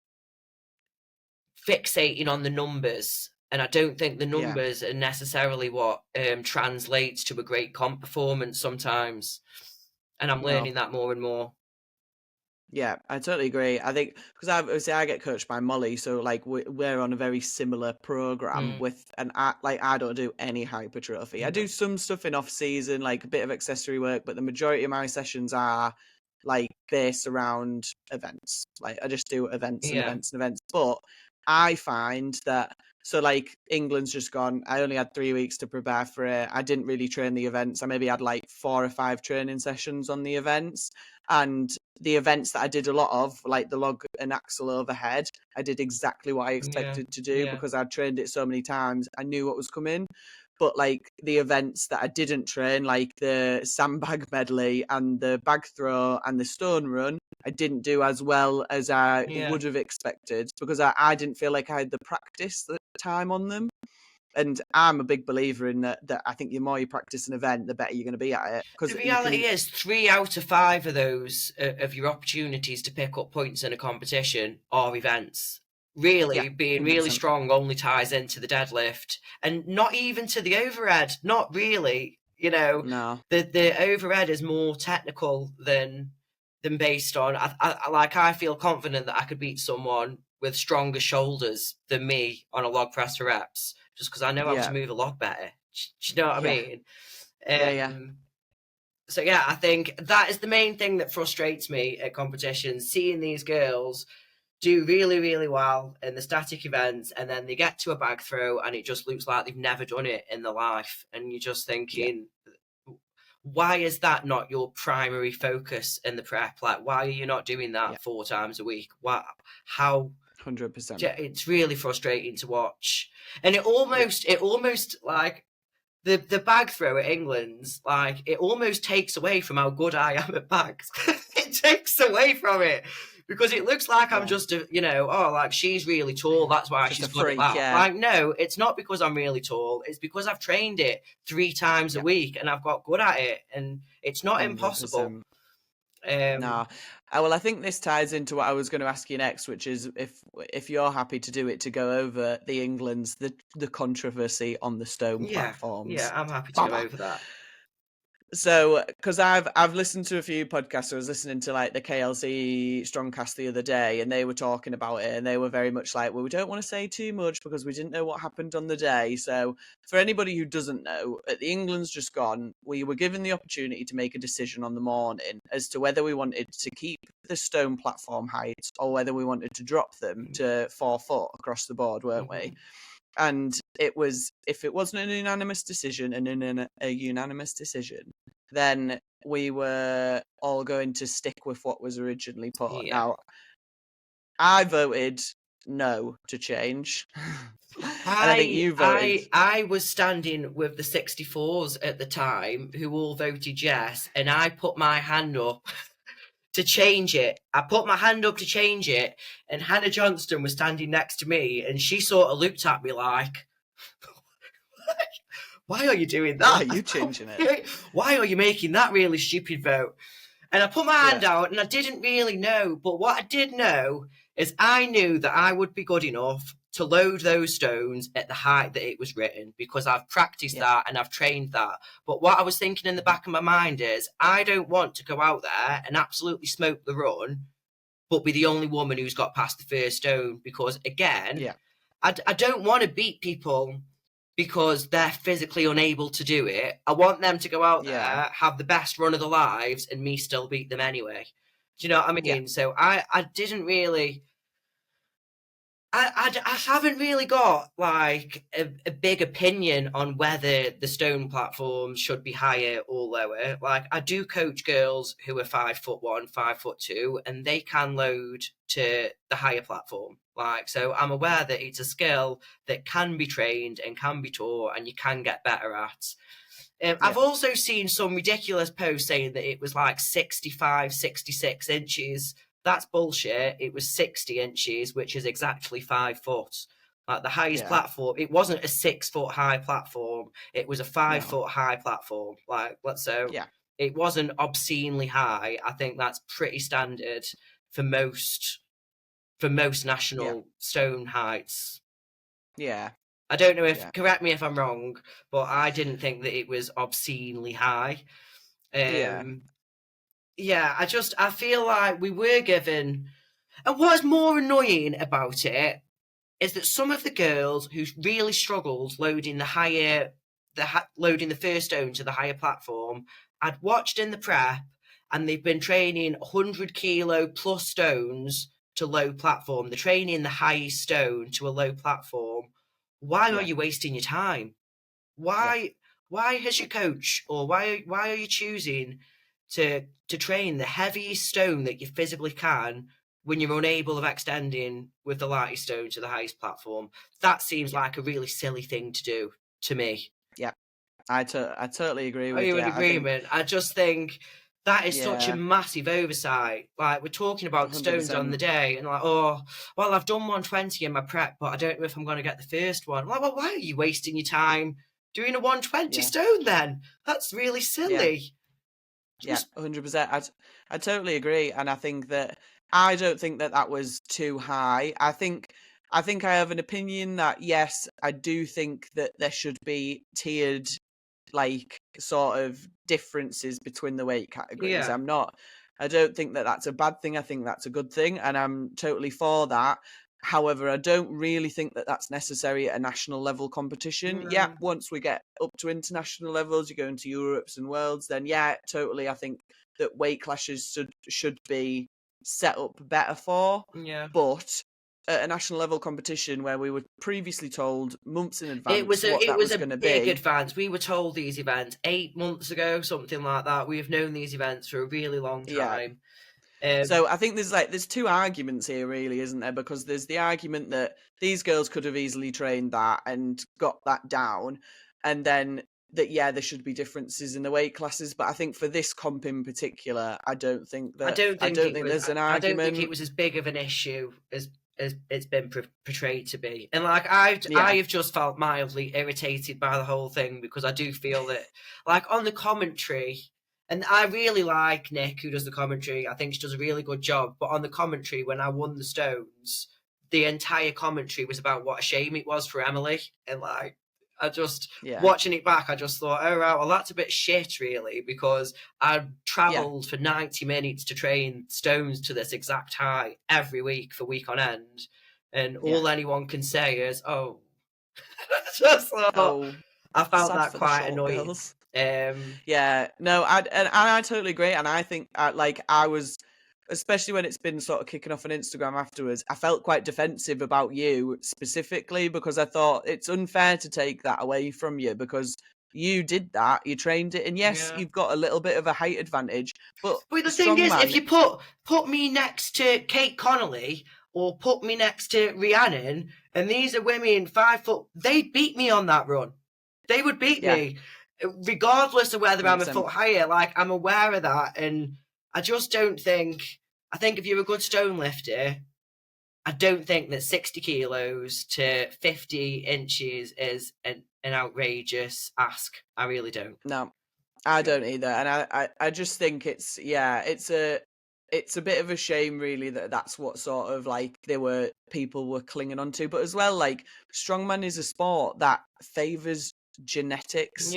fixating on the numbers. And I don't think the numbers are necessarily what translates to a great comp performance sometimes. And I'm learning that more and more. Yeah, I totally agree. I think because I get coached by Molly, so like we're on a very similar program with, and I don't do any hypertrophy. I do some stuff in off season, like a bit of accessory work, but the majority of my sessions are like based around events. Like I just do events and events and events. But I find that, so like England's just gone. I only had 3 weeks to prepare for it. I didn't really train the events. I maybe had like 4 or 5 training sessions on the events. And the events that I did a lot of, like the log and axle overhead, I did exactly what I expected to do because I'd trained it so many times. I knew what was coming. But like the events that I didn't train, like the sandbag medley and the bag throw and the stone run, I didn't do as well as I would have expected because I didn't feel like I had the practice, the time on them. And I'm a big believer in that I think the more you practice an event, the better you're going to be at it. Because the reality is 3 out of 5 of those, of your opportunities to pick up points in a competition are events. Really, being 100%. Really strong only ties into the deadlift and not even to the overhead. Not really, you know. No. The overhead is more technical than based on. I feel confident that I could beat someone with stronger shoulders than me on a log press for reps, just because I know how to move a log better. Do you know what I mean? So yeah, I think that is the main thing that frustrates me at competitions, seeing these girls do really, really well in the static events, and then they get to a bag throw and it just looks like they've never done it in their life. And you're just thinking, why is that not your primary focus in the prep? Like, why are you not doing that 4 times a week? How? 100%. It's really frustrating to watch. And it almost like the bag throw at England's, like, it almost takes away from how good I am at bags. It takes away from it because it looks like I'm just like she's really tall, that's why Just she's a good at freak, that. yeah. Like, no, it's not because I'm really tall, it's because I've trained it 3 times a week and I've got good at it, and it's not 100%. impossible. No. Well, I think this ties into what I was going to ask you next, which is if you're happy to do it, to go over the England's the controversy on the stone platforms. Yeah, I'm happy to go over that. So, because I've listened to a few podcasts, I was listening to like the KLC Strongcast the other day, and they were talking about it, and they were very much like, well, we don't want to say too much because we didn't know what happened on the day. So, for anybody who doesn't know, at the England's just gone, we were given the opportunity to make a decision on the morning as to whether we wanted to keep the stone platform heights or whether we wanted to drop them to 4 foot across the board, weren't we? And it was, if it wasn't a unanimous decision, then we were all going to stick with what was originally put. Yeah. Now, I voted no to change. And I think you voted. I was standing with the 64s at the time who all voted yes, and I put my hand up to change it. I put my hand up to change it, and Hannah Johnston was standing next to me, and she sort of looked at me like, why are you doing that? Why are you changing it? Why are you making that really stupid vote? And I put my hand out, and I didn't really know, but what I did know is I knew that I would be good enough to load those stones at the height that it was written, because I've practiced that and I've trained that. But what I was thinking in the back of my mind is, I don't want to go out there and absolutely smoke the run, but be the only woman who's got past the first stone, because again, I don't want to beat people because they're physically unable to do it. I want them to go out there, have the best run of their lives, and me still beat them anyway. Do you know what I mean? Yeah. So I didn't really... I haven't really got like a big opinion on whether the stone platforms should be higher or lower. Like, I do coach girls who are 5'1", 5'2", and they can load to the higher platform. Like, so I'm aware that it's a skill that can be trained and can be taught and you can get better at. I've also seen some ridiculous posts saying that it was like 65, 66 inches. That's bullshit. It was 60 inches, which is exactly 5 foot. Like, the highest platform, it wasn't a 6 foot high platform. It was a 5 foot high platform. Like, it wasn't obscenely high. I think that's pretty standard for most national stone heights. Yeah. I don't know if, correct me if I'm wrong, but I didn't think that it was obscenely high. I feel like we were given, and what's more annoying about it is that some of the girls who really struggled loading the first stone to the higher platform, I'd watched in the prep, and they've been training 100 kilo plus stones to low platform. They're training the highest stone to a low platform. Why are you wasting your time? Why has your coach, or why are you choosing to train the heaviest stone that you physically can when you're unable of extending with the lightest stone to the highest platform? That seems like a really silly thing to do to me. Yeah, I totally agree with you. Are you in agreement? I just think that is such a massive oversight. Like, we're talking about the stones on the day, and like, oh, well, I've done 120 in my prep, but I don't know if I'm going to get the first one. Like, well, why are you wasting your time doing a 120 stone then? That's really silly. Yeah, 100%. I totally agree, and I think that I don't think that was too high. I think I have an opinion that yes, I do think that there should be tiered, like, sort of differences between the weight categories. I don't think that that's a bad thing. I think that's a good thing, and I'm totally for that. However, I don't really think that that's necessary at a national level competition. Yeah, once we get up to international levels, you go into Europes and Worlds, then totally. I think that weight classes should be set up better for. Yeah. But at a national level competition where we were previously told months in advance it was going to be. Big advance. We were told these events 8 months ago, something like that. We have known these events for a really long time. So I think there's two arguments here, really, isn't there? Because there's the argument that these girls could have easily trained that and got that down, and then that there should be differences in the weight classes, but I think for this comp in particular, I don't think there's an I don't think it argument. was as big of an issue as it's been portrayed to be. And like I have just felt mildly irritated by the whole thing, because I do feel that, like, on the commentary, and I really like Nick, who does the commentary. I think she does a really good job. But on the commentary, when I won the Stones, the entire commentary was about what a shame it was for Emily. And like, I just, watching it back, I just thought, oh, right, well, that's a bit shit, really, because I travelled for 90 minutes to train Stones to this exact height every week for week on end. And all anyone can say is, oh, just thought, I found that quite annoying. Girls. No, I totally agree, and I think I was, especially when it's been sort of kicking off on Instagram afterwards, I felt quite defensive about you specifically, because I thought it's unfair to take that away from you, because you did that, you trained it, and yes, you've got a little bit of a height advantage, but the thing is, if you put me next to Kate Connolly or put me next to Rhiannon, and these are women 5 foot, they'd beat me on that run. They would beat me, regardless of whether 100%. I'm a foot higher. Like, I'm aware of that, and I just don't think. I think if you're a good stone lifter, I don't think that 60 kilos to 50 inches is an outrageous ask. I really don't. No, I don't either, and I just think it's a bit of a shame, really, that's what sort of like people were clinging on to. But as well, like, strongman is a sport that favours genetics,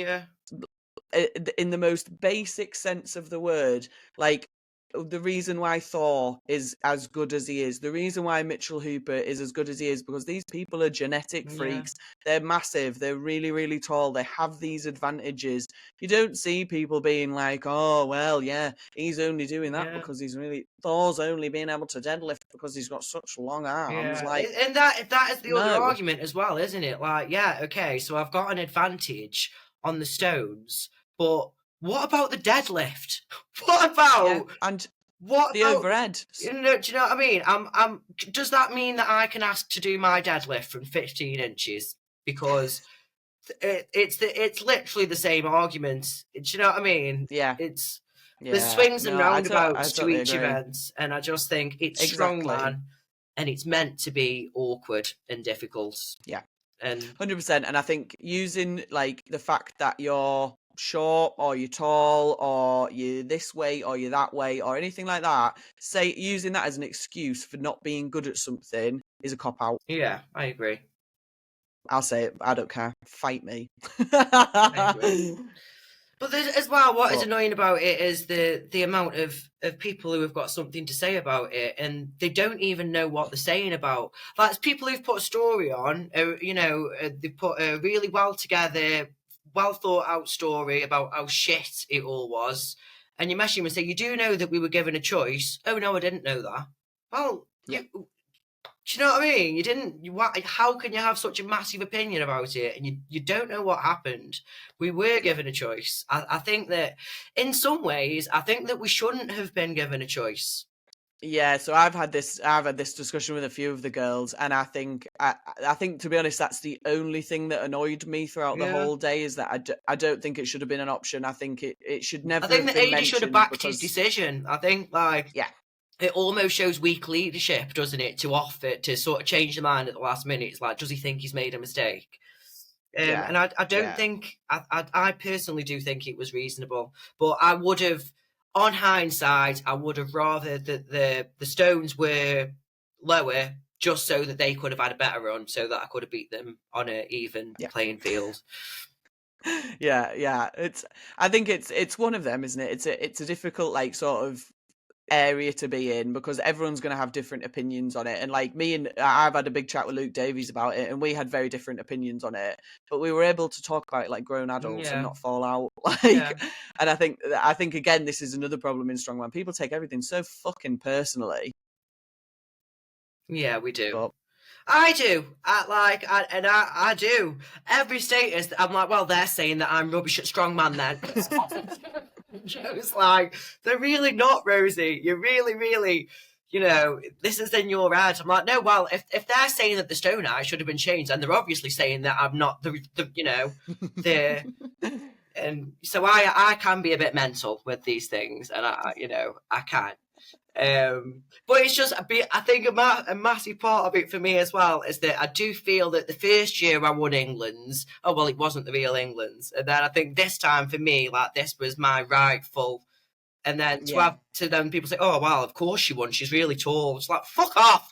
in the most basic sense of the word. Like, the reason why Thor is as good as he is, the reason why Mitchell Hooper is as good as he is, because these people are genetic freaks. They're massive, they're really, really tall, they have these advantages. You don't see people being like, oh, well, he's only doing that because Thor's only being able to deadlift because he's got such long arms. Like, and that is the other argument as well, isn't it? Like, okay, so I've got an advantage on the stones, but what about the deadlift? What about the overhead? Do you know what I mean? Does that mean that I can ask to do my deadlift from 15 inches? Because it's literally the same argument. Do you know what I mean? There's swings and roundabouts to each event, and I just think it's strongman, and it's meant to be awkward and difficult. And 100%. And I think using like the fact that you're short or you're tall or you're this way or you're that way or anything like that, using that as an excuse for not being good at something is a cop out. Yeah, I agree. I'll say it. I don't care. Fight me. But there's, as well, what is annoying about it is the amount of people who have got something to say about it, and they don't even know what they're saying about. Like, it's people who've put a story on, they put a really well together, well thought out story about how shit it all was, and you message him and say, you do know that we were given a choice. Oh no, I didn't know that. Well, do you know what I mean? You didn't. How can you have such a massive opinion about it and you don't know what happened? We were given a choice. I think that in some ways, I think that we shouldn't have been given a choice. Yeah, so I've had this discussion with a few of the girls, and I think to be honest, that's the only thing that annoyed me throughout the whole day, is that I don't think it should have been an option. I think it should never. I think have that been AD should have backed his decision. I think it almost shows weak leadership, doesn't it, to sort of change the mind at the last minute. It's like, does he think he's made a mistake? And I don't think, I personally do think it was reasonable, but I would have, on hindsight, I would have rather that the Stones were lower, just so that they could have had a better run, so that I could have beat them on an even playing field. I think it's one of them, isn't it? It's a difficult, like, sort of area to be in, because everyone's going to have different opinions on it, and like I've had a big chat with Luke Davies about it, and we had very different opinions on it, but we were able to talk about it like grown adults and not fall out. And I think again, this is another problem in strongman. People take everything so fucking personally. Yeah, we do. But I do. I do. Every status, I'm like, well, they're saying that I'm rubbish at strongman then. Joe's like, they're really not, Rosie. You're really, really, this is in your head. I'm like, no, well, if they're saying that the stone eye should have been changed, and they're obviously saying that I'm not the and so I can be a bit mental with these things, and I can. But it's just I think a massive part of it for me as well is that I do feel that the first year I won England's, oh well, it wasn't the real England's, and then I think this time for me, like, this was my rightful. And then to them people say, oh well, of course she won, she's really tall. It's like, fuck off.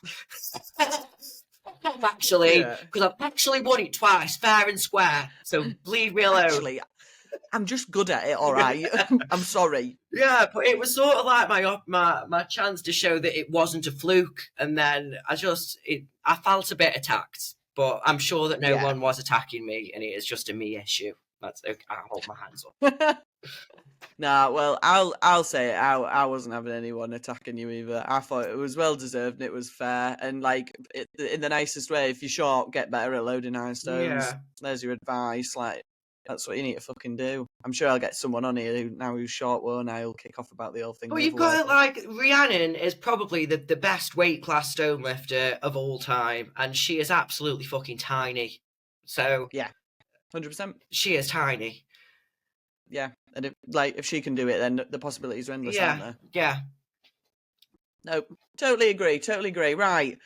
Actually, because I've actually won it twice, fair and square. So leave me alone. Actually, I'm just good at it, all right. I'm sorry. Yeah, but it was sort of like my chance to show that it wasn't a fluke, and then I felt a bit attacked, but I'm sure that no one was attacking me, and it is just a me issue. I hold my hands up. Nah, well, I'll say it. I wasn't having anyone attacking you either. I thought it was well deserved and it was fair, and like in the nicest way. If you're short, get better at loading iron stones. Yeah. There's your advice. Like, that's what you need to fucking do. I'm sure I'll get someone on here who's short one. I'll kick off about the whole thing. Well, you've got like Rhiannon is probably the best weight class stone lifter of all time, and she is absolutely fucking tiny. So yeah, 100%. She is tiny. Yeah, and if she can do it, then the possibilities are endless, aren't there? Yeah. No, totally agree. Right.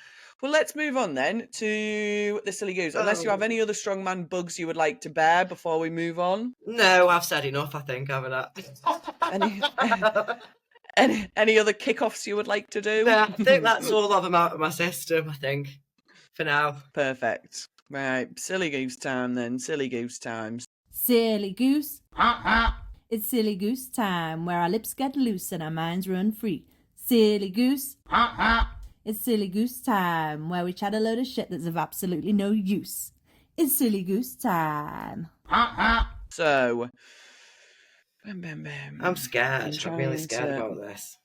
Well, let's move on then to the silly goose. Unless you have any other strongman bugs you would like to bear before we move on. No, I've said enough, I think, haven't I? Any other kickoffs you would like to do? No, I think that's all of them out of my system, I think, for now. Perfect. Right, silly goose time then. Silly goose times. Silly goose. It's silly goose time, where our lips get loose and our minds run free. Silly goose. It's silly goose time, where we chat a load of shit that's of absolutely no use. It's silly goose time. So, bam, bam, bam. I'm scared. I'm really scared about this.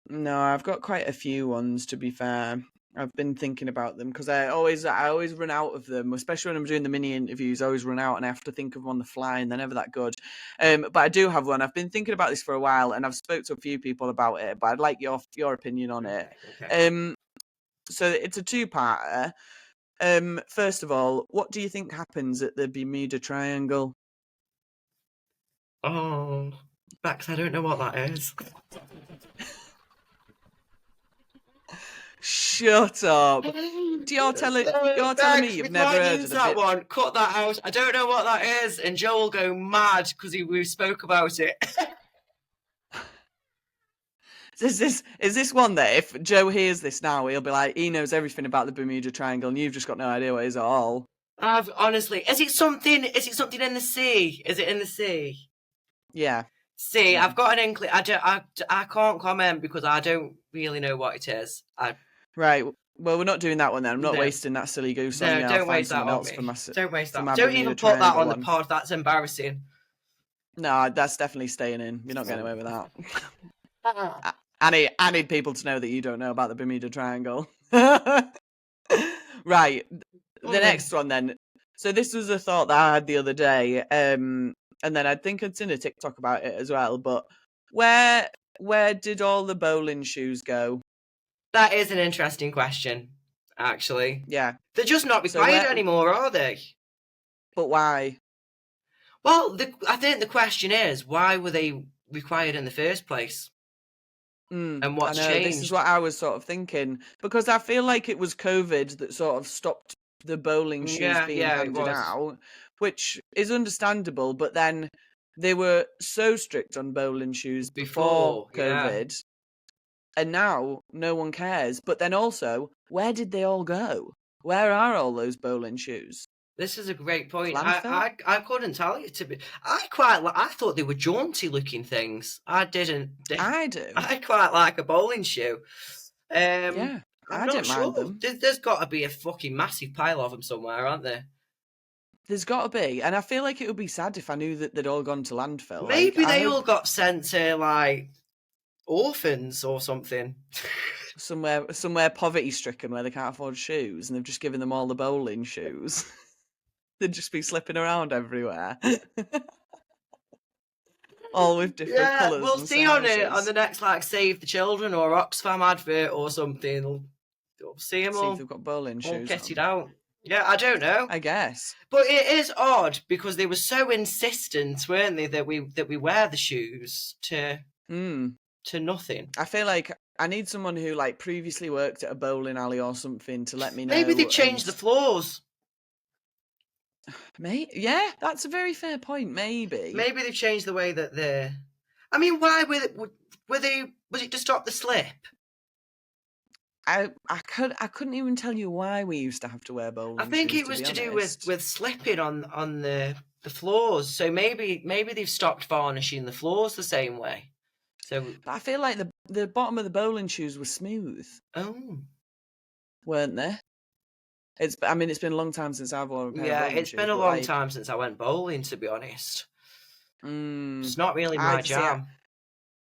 No, I've got quite a few ones, to be fair. I've been thinking about them because I always run out of them, especially when I'm doing the mini interviews. I always run out and I have to think of them on the fly, and they're never that good. But I do have one. I've been thinking about this for a while, and I've spoke to a few people about it. But I'd like your opinion on it. Okay. So it's a two-parter. First of all, what do you think happens at the Bermuda Triangle? Oh, Max, I don't know what that is. Shut up! You're telling me you've never heard of that one. Cut that out. I don't know what that is, and Joe will go mad because we spoke about it. Is this one that if Joe hears this now, he'll be like, he knows everything about the Bermuda Triangle, and you've just got no idea what it is at all? Honestly, is it something in the sea? Is it in the sea? Yeah. See, yeah. I've got an inkling. I can't comment because I don't really know what it is. Right. Well, we're not doing that one then. I'm not wasting that silly goose on you. Don't waste that on me. Don't waste that. Don't even put that on the pod. That's embarrassing. No, that's definitely staying in. You're not getting away with that. I need people to know that you don't know about the Bermuda Triangle. Right. The next one then. So this was a thought that I had the other day. And then I think I'd seen a TikTok about it as well. But where did all the bowling shoes go? That is an interesting question, actually. Yeah. They're just not required anymore, are they? But why? Well, I think the question is, why were they required in the first place? And what's changed? This is what I was sort of thinking. Because I feel like it was COVID that sort of stopped the bowling shoes being handed out, which is understandable. But then they were so strict on bowling shoes before COVID. Yeah. And now no one cares. But then also, where did they all go? Where are all those bowling shoes? This is a great point. I couldn't tell you to be. I thought they were jaunty looking things. I didn't. I do. I quite like a bowling shoe. Yeah, I didn't mind them. There's got to be a fucking massive pile of them somewhere, aren't there? There's got to be, and I feel like it would be sad if I knew that they'd all gone to landfill. Maybe they all got sent to like orphans or something. somewhere poverty stricken where they can't afford shoes, and they've just given them all the bowling shoes. They'd just be slipping around everywhere. all with different colours. We'll and see on sizes. the next like Save the Children or Oxfam advert or something. We'll see them See all. if they've got bowling All shoes kitted on. out. Yeah, I don't know. I guess. But it is odd because they were so insistent, weren't they, that we wear the shoes to nothing. I feel like I need someone who like previously worked at a bowling alley or something to let me know. Maybe they've changed the floors. Yeah, that's a very fair point. Maybe they've changed the way that they're. I mean, why were they? Was it to stop the slip? I couldn't even tell you why we used to have to wear bowling shoes. I think it was to do with slipping on the floors. So maybe they've stopped varnishing the floors the same way. So but I feel like the bottom of the bowling shoes were smooth. Oh, weren't they? It's been a long time since I've worn a pair of bowling shoes. It's been a long time since I went bowling, to be honest. It's not really my jam.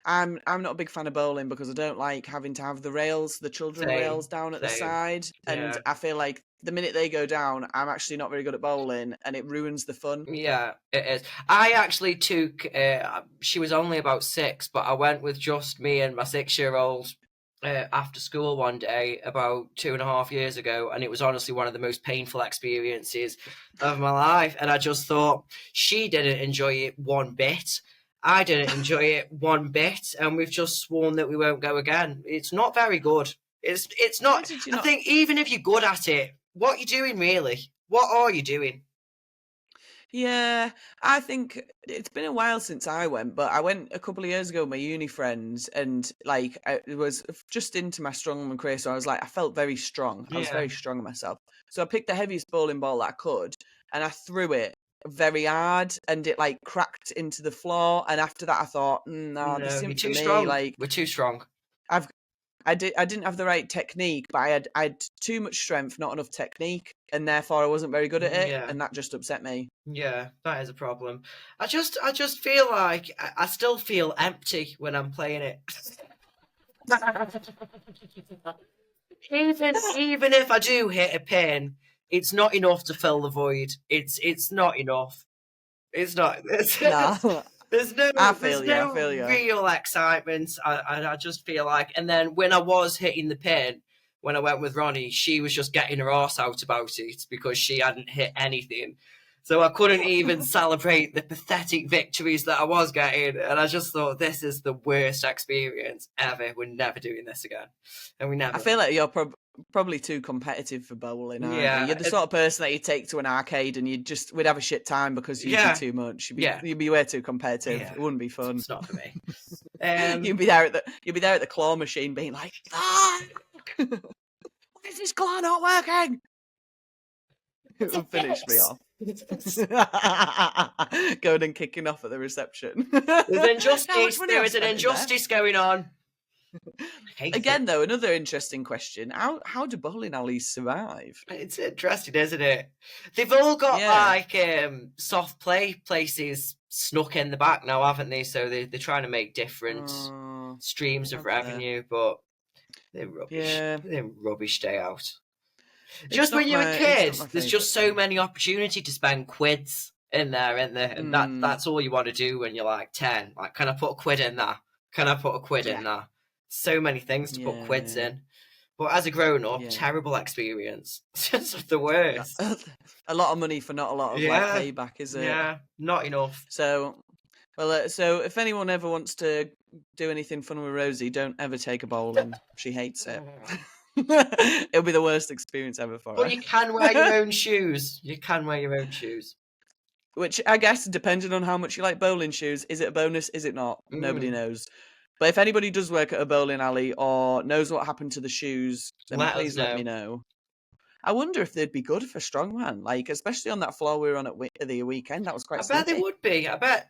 I'm not a big fan of bowling because I don't like having to have the children rails down at the side. And I feel like the minute they go down, I'm actually not very good at bowling and it ruins the fun. Yeah, it is. I actually took, she was only about 6, but I went with just me and my 6-year-old after school one day about 2.5 years ago. And it was honestly one of the most painful experiences of my life. And I just thought, she didn't enjoy it one bit. I didn't enjoy it one bit, and we've just sworn that we won't go again. It's not very good. It's not. I think even if you're good at it, what are you doing really? What are you doing? Yeah, I think it's been a while since I went, but I went a couple of years ago with my uni friends, and like it was just into my strongman career, so I was like, I felt very strong. I was very strong in myself, so I picked the heaviest bowling ball that I could, and I threw it very hard, and it like cracked into the floor. And after that, I thought, no, this isn't for me. Strong. Like we're too strong. I didn't have the right technique, but I had too much strength, not enough technique, and therefore I wasn't very good at it, and that just upset me. Yeah, that is a problem. I just feel like I still feel empty when I'm playing it. even if I do hit a pin, it's not enough to fill the void. It's not enough. It's not. No. There's no you. real excitement. I just feel like, and then when I was hitting the pin, when I went with Ronnie, she was just getting her arse out about it because she hadn't hit anything. So I couldn't even celebrate the pathetic victories that I was getting. And I just thought, this is the worst experience ever. We're never doing this again. And we never. I feel like you're probably too competitive for bowling, aren't you? You're the sort of person that you take to an arcade and we'd have a shit time because you'd be too much. You'd be way too competitive. It wouldn't be fun. It's not for me. You'd be there at the claw machine being like, fuck! Why is this claw not working? It would finish me off. Going and kicking off at the reception. There's injustice. There is an injustice going on. Again, though, another interesting question: how do bowling alleys survive? It's interesting, isn't it? They've all got like soft play places snuck in the back now, haven't they? So they're trying to make different streams of revenue, but they're rubbish. Yeah. They're rubbish day out. Just when you're a kid, there's just so many opportunity to spend quids in there, and that's all you want to do when you're like 10. Like, can I put a quid in there? Can I put a quid in there? So many things to put quids in. But as a grown-up, terrible experience. It's just the worst. A lot of money for not a lot of like payback, is it? Yeah, not enough. So if anyone ever wants to do anything fun with Rosie, don't ever take a bowling. She hates it. It'll be the worst experience ever for her. But you can wear your own shoes. Which I guess, depending on how much you like bowling shoes, is it a bonus? Is it not? Nobody knows. But if anybody does work at a bowling alley or knows what happened to the shoes, then please let me know. I wonder if they'd be good for strongman, like especially on that floor we were on at the weekend. That was quite. I bet they would be. I bet.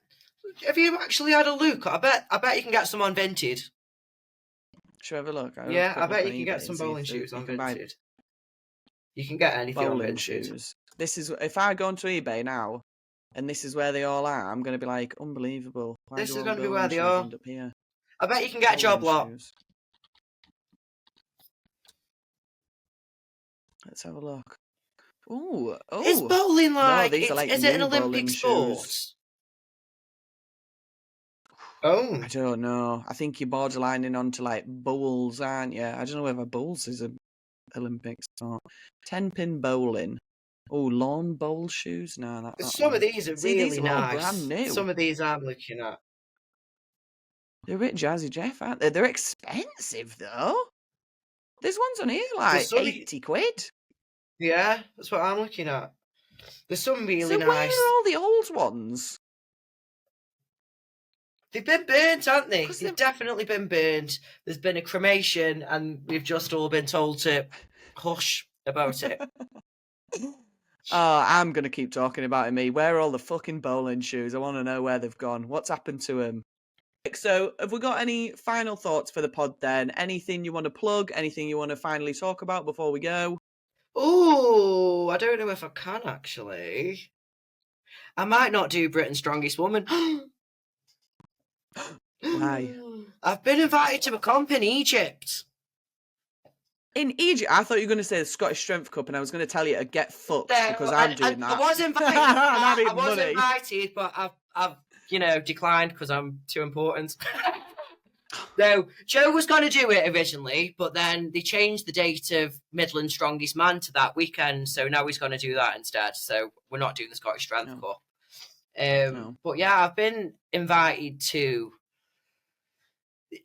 Have you actually had a look? I bet you can get some on Vinted. Should we have a look? I bet you can get some bowling shoes on Vinted. You can get anything on Vinted. Shoes. This is if I go onto eBay now, and this is where they all are. I'm going to be like, unbelievable. This is going to be where they are. End up here? I bet you can get a job lot. Let's have a look. Oh! Is bowling like? Is it an Olympic sport? Oh, I don't know. I think you're borderlining onto like bowls, aren't you? I don't know whether bowls is a Olympic sport. 10-pin bowling. Oh, lawn bowl shoes? No, not that some one. of these are See, these really are all brand nice. new. Some of these I'm looking at. They're a bit Jazzy Jeff, aren't they? They're expensive, though. There's ones on here like some 80 quid. Yeah, that's what I'm looking at. There's some really So nice. where are all the old ones? They've been burnt, haven't they? 'Cause They've definitely been burnt. There's been a cremation, and we've just all been told to hush about it. Oh, I'm going to keep talking about it, me. Where are all the fucking bowling shoes? I want to know where they've gone. What's happened to them? So, have we got any final thoughts for the pod then? Anything you want to plug? Anything you want to finally talk about before we go? Oh, I don't know if I can actually. I might not do Britain's Strongest Woman. Why? I've been invited to a comp in Egypt. In Egypt, I thought you were going to say the Scottish Strength Cup, and I was going to tell you to get fucked because I'm doing that. I was invited. I was invited, but I've declined because I'm too important. No, Joe was going to do it originally, but then they changed the date of Midland's Strongest Man to that weekend, so now he's going to do that instead. So we're not doing the Scottish Strength Cup. No. But yeah, I've been invited to.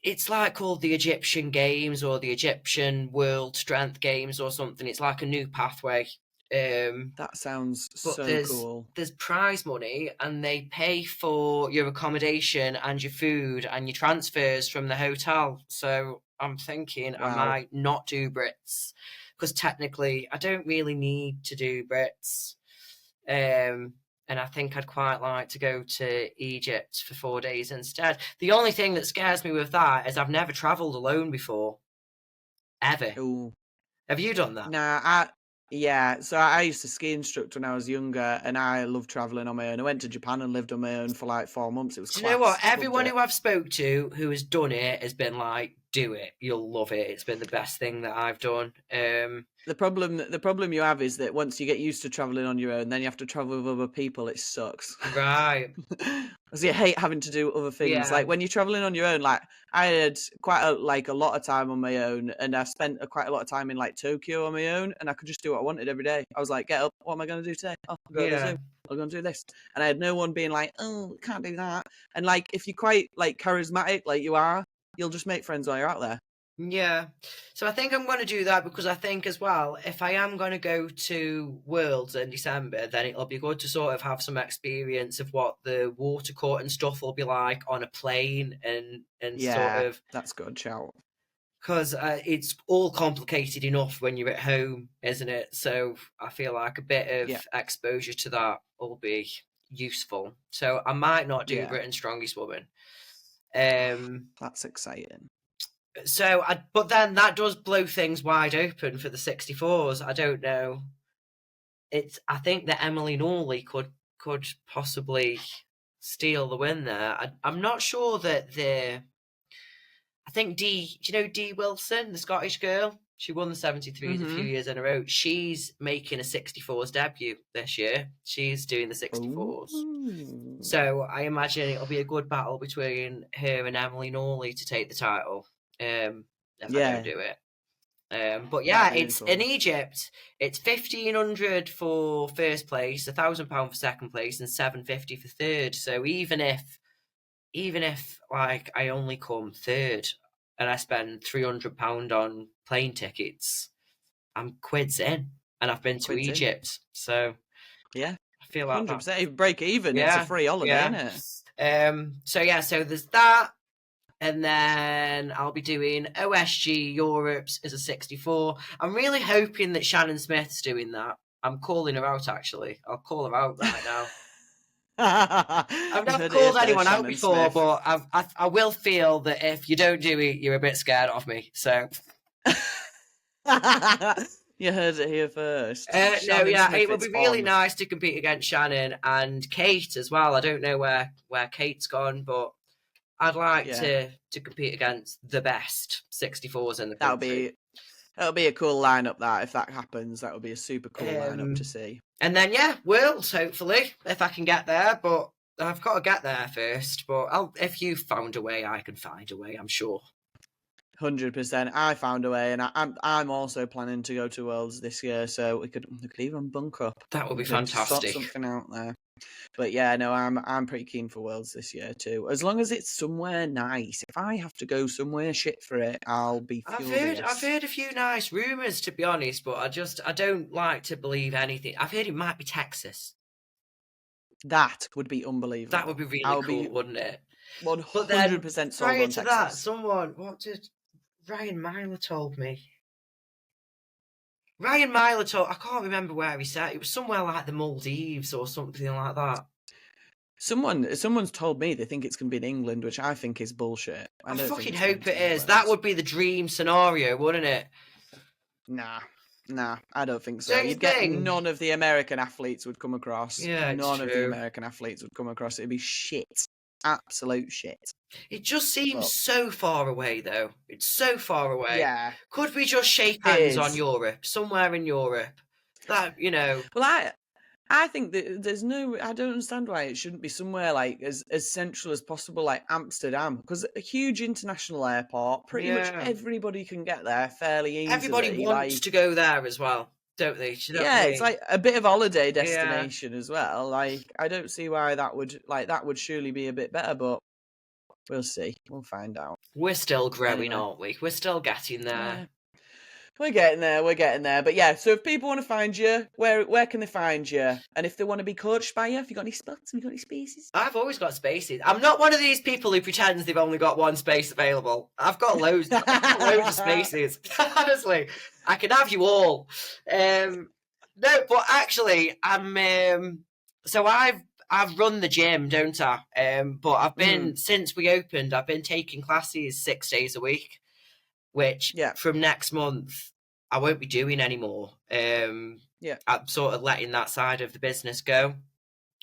It's like called the Egyptian Games or the Egyptian World Strength Games or something. It's like a new pathway. That sounds so cool. There's prize money, and they pay for your accommodation and your food and your transfers from the hotel. So I'm thinking I might not do Brits because technically I don't really need to do Brits. And I think I'd quite like to go to Egypt for 4 days instead. The only thing that scares me with that is I've never travelled alone before. Ever. Ooh. Have you done that? Nah, so I used to ski instruct when I was younger, and I loved travelling on my own. I went to Japan and lived on my own for like 4 months. It was Do class. you know what? Everyone who I've spoke to who has done it has been like, do it. You'll love it. It's been the best thing that I've done. The problem you have is that once you get used to travelling on your own, then you have to travel with other people. It sucks. Right. Because you hate having to do other things. Yeah. Like when you're travelling on your own, like I had quite a lot of time on my own, and I spent quite a lot of time in like Tokyo on my own, and I could just do what I wanted every day. I was like, get up, what am I going to do today? Oh, I'm going to the zoo. I'm going to do this. And I had no one being like, oh, can't do that. And like, if you're quite like charismatic, like you are, you'll just make friends while you're out there. Yeah. So I think I'm going to do that because I think as well, if I am going to go to Worlds in December, then it'll be good to sort of have some experience of what the water court and stuff will be like on a plane and sort of. That's good, shout. Because it's all complicated enough when you're at home, isn't it? So I feel like a bit of exposure to that will be useful. So I might not do Britain's Strongest Woman. That's exciting. So, but then that does blow things wide open for the 64s. I don't know. I think that Emily Norley could possibly steal the win there. I'm not sure that I think do you know Dee Wilson, the Scottish girl? She won the 73s a few years in a row. She's making a 64s debut this year. She's doing the 64s. Ooh. So I imagine it'll be a good battle between her and Emily Norley to take the title. If I don't do it. But yeah, it's in Egypt. It's 1,500 for first place, £1,000 for second place, and £750 for third. So even if like I only come third and I spend £300 on plane tickets, I'm quids in, and I've been to Egypt. So yeah, I feel like 100%. If break even, it's a free holiday, isn't it? So there's that. And then I'll be doing OSG Europe's as a 64. I'm really hoping that Shannon Smith's doing that. I'm calling her out, actually. I'll call her out right now. I've never called anyone out before, but I will feel that if you don't do it, you're a bit scared of me. So you heard it here first. It would be really nice to compete against Shannon and Kate as well. I don't know where Kate's gone, but I'd like to compete against the best 64s in the country. That'll be a cool lineup. That if that happens, that would be a super cool lineup to see. And then Worlds hopefully if I can get there. But I've got to get there first, but if you found a way, I can find a way, I'm sure. 100%. I found a way, and I'm also planning to go to Worlds this year, so we could even bunk up. That would be We could fantastic. sort something out there. But yeah, no, I'm pretty keen for Worlds this year too. As long as it's somewhere nice. If I have to go somewhere shit for it, I'll be furious. I've heard a few nice rumours, to be honest, but I don't like to believe anything. I've heard it might be Texas. That would be unbelievable. That would be really cool, wouldn't it? 100% sold prior on to Texas. that, what did Ryan Myler told me? I can't remember where he said. It was somewhere like the Maldives or something like that. Someone's told me they think it's going to be in England, which I think is bullshit. I fucking hope it is. That would be the dream scenario, wouldn't it? Nah, I don't think so. You'd get none of the American athletes would come across. Yeah, none of the American athletes would come across. It'd be shit. Absolute shit. It just seems so far away, though. It's so far away. Yeah. Could we just shake hands on Europe, somewhere in Europe? That, Well, I think that I don't understand why it shouldn't be somewhere like as central as possible, like Amsterdam, because a huge international airport, pretty much everybody can get there fairly easily. Everybody wants to go there as well, don't they? It's like a bit of holiday destination as well. Like, I don't see why that would surely be a bit better, but we'll see. We'll find out. We're still growing, aren't we? We're still getting there. Yeah. We're getting there. But yeah, so if people want to find you, where can they find you? And if they want to be coached by you, have you got any spots? Have you got any spaces? I've always got spaces. I'm not one of these people who pretends they've only got one space available. I've got loads, loads of spaces. Honestly, I can have you all. No, but actually, so I've run the gym, don't I? But I've been since we opened. I've been taking classes 6 days a week. Which from next month I won't be doing anymore. I'm sort of letting that side of the business go.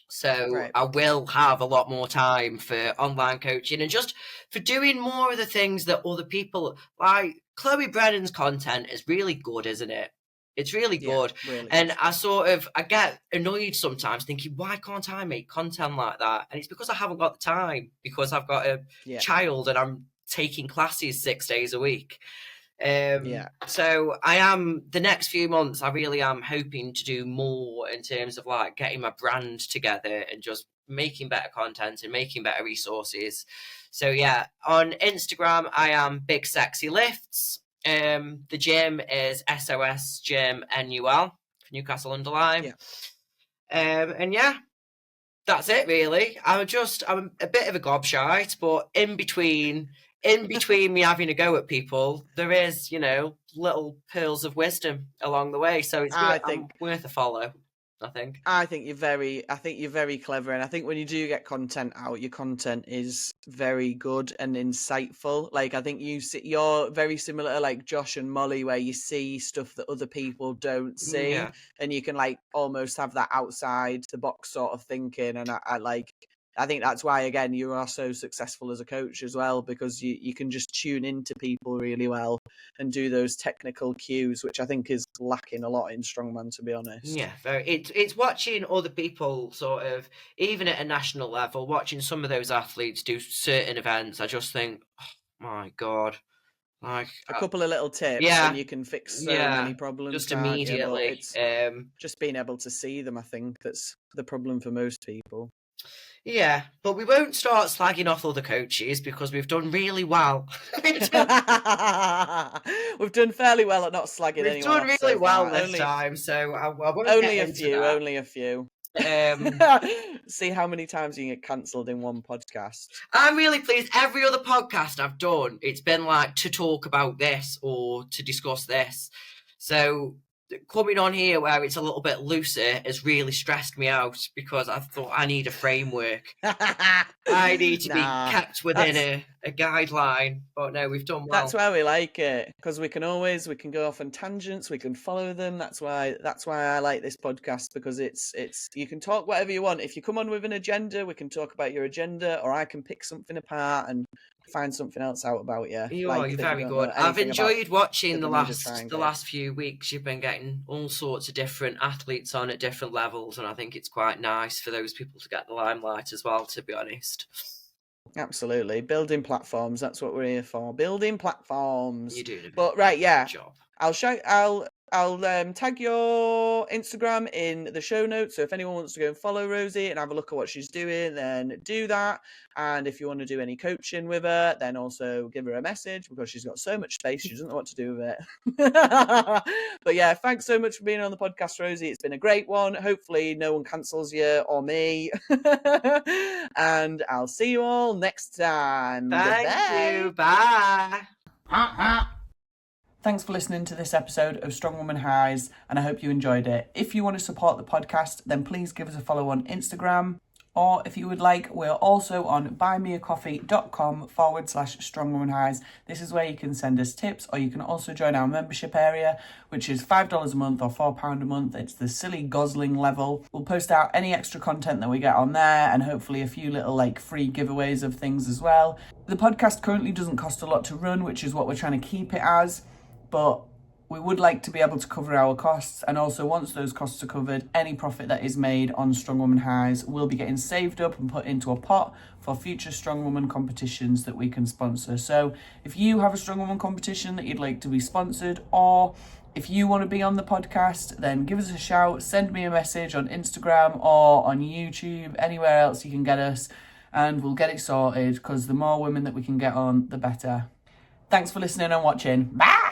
So I will have a lot more time for online coaching and just for doing more of the things that other people like. Chloe Brennan's content is really good, isn't it? It's really good. Really and good. I get annoyed sometimes thinking, why can't I make content like that? And it's because I haven't got the time, because I've got a child and I'm taking classes 6 days a week. So I am, the next few months, I really am hoping to do more in terms of like getting my brand together and just making better content and making better resources. So yeah, on Instagram, I am Big Sexy Lifts. The gym is SOS Gym NUL, Newcastle under Lyme. And yeah, that's it really. I'm a bit of a gobshite, but in between me having a go at people, there is, little pearls of wisdom along the way. So it's worth a follow, I think. I think you're very clever, and I think when you do get content out, your content is very good and insightful. Like, I think you're very similar to like Josh and Molly, where you see stuff that other people don't see, and you can like almost have that outside the box sort of thinking. And I think that's why, again, you are so successful as a coach as well, because you can just tune into people really well and do those technical cues, which I think is lacking a lot in strongman, to be honest. Yeah, it's watching other people sort of, even at a national level, watching some of those athletes do certain events. I just think, oh my God. Like a couple of little tips and you can fix so many problems just immediately. It's just being able to see them, I think, that's the problem for most people. Yeah, but we won't start slagging off other coaches because we've done really well. We've done fairly well at not slagging anyone. We've done really well this time, so I won't only get a few. that. Only a few. See how many times you can get cancelled in one podcast. I'm really pleased. Every other podcast I've done, it's been like to talk about this or to discuss this. So coming on here where it's a little bit looser has really stressed me out because I thought I need a framework. I need to be kept within a guideline. But no, we've done well. That's why we like it, because we can go off on tangents, we can follow them. That's why I like this podcast, because it's you can talk whatever you want. If you come on with an agenda, we can talk about your agenda, or I can pick something apart and find something else out about you. You're that very you don't good. know I've anything about enjoyed watching the Bermuda last Triangle. few weeks. You've been getting all sorts of different athletes on at different levels, and I think it's quite nice for those people to get the limelight as well, to be honest. Absolutely. Building platforms. That's what we're here for. Building platforms. You're doing a But right, yeah. good job. I'll tag your Instagram in the show notes. So if anyone wants to go and follow Rosie and have a look at what she's doing, then do that. And if you want to do any coaching with her, then also give her a message, because she's got so much space, she doesn't know what to do with it. But yeah, thanks so much for being on the podcast, Rosie. It's been a great one. Hopefully no one cancels you or me. And I'll see you all next time. Thank you. Bye. Bye. Thanks for listening to this episode of Strong Woman Highs, and I hope you enjoyed it. If you want to support the podcast, then please give us a follow on Instagram. Or if you would like, we're also on buymeacoffee.com/strongwomanhighs. This is where you can send us tips, or you can also join our membership area, which is $5 a month or £4 a month. It's the silly gosling level. We'll post out any extra content that we get on there, and hopefully a few little free giveaways of things as well. The podcast currently doesn't cost a lot to run, which is what we're trying to keep it as. But we would like to be able to cover our costs, and also once those costs are covered, any profit that is made on Strong Woman Highs will be getting saved up and put into a pot for future Strong Woman competitions that we can sponsor. So if you have a Strong Woman competition that you'd like to be sponsored, or if you want to be on the podcast, then give us a shout, send me a message on Instagram or on YouTube, anywhere else you can get us, and we'll get it sorted, because the more women that we can get on, the better. Thanks for listening and watching. Bye!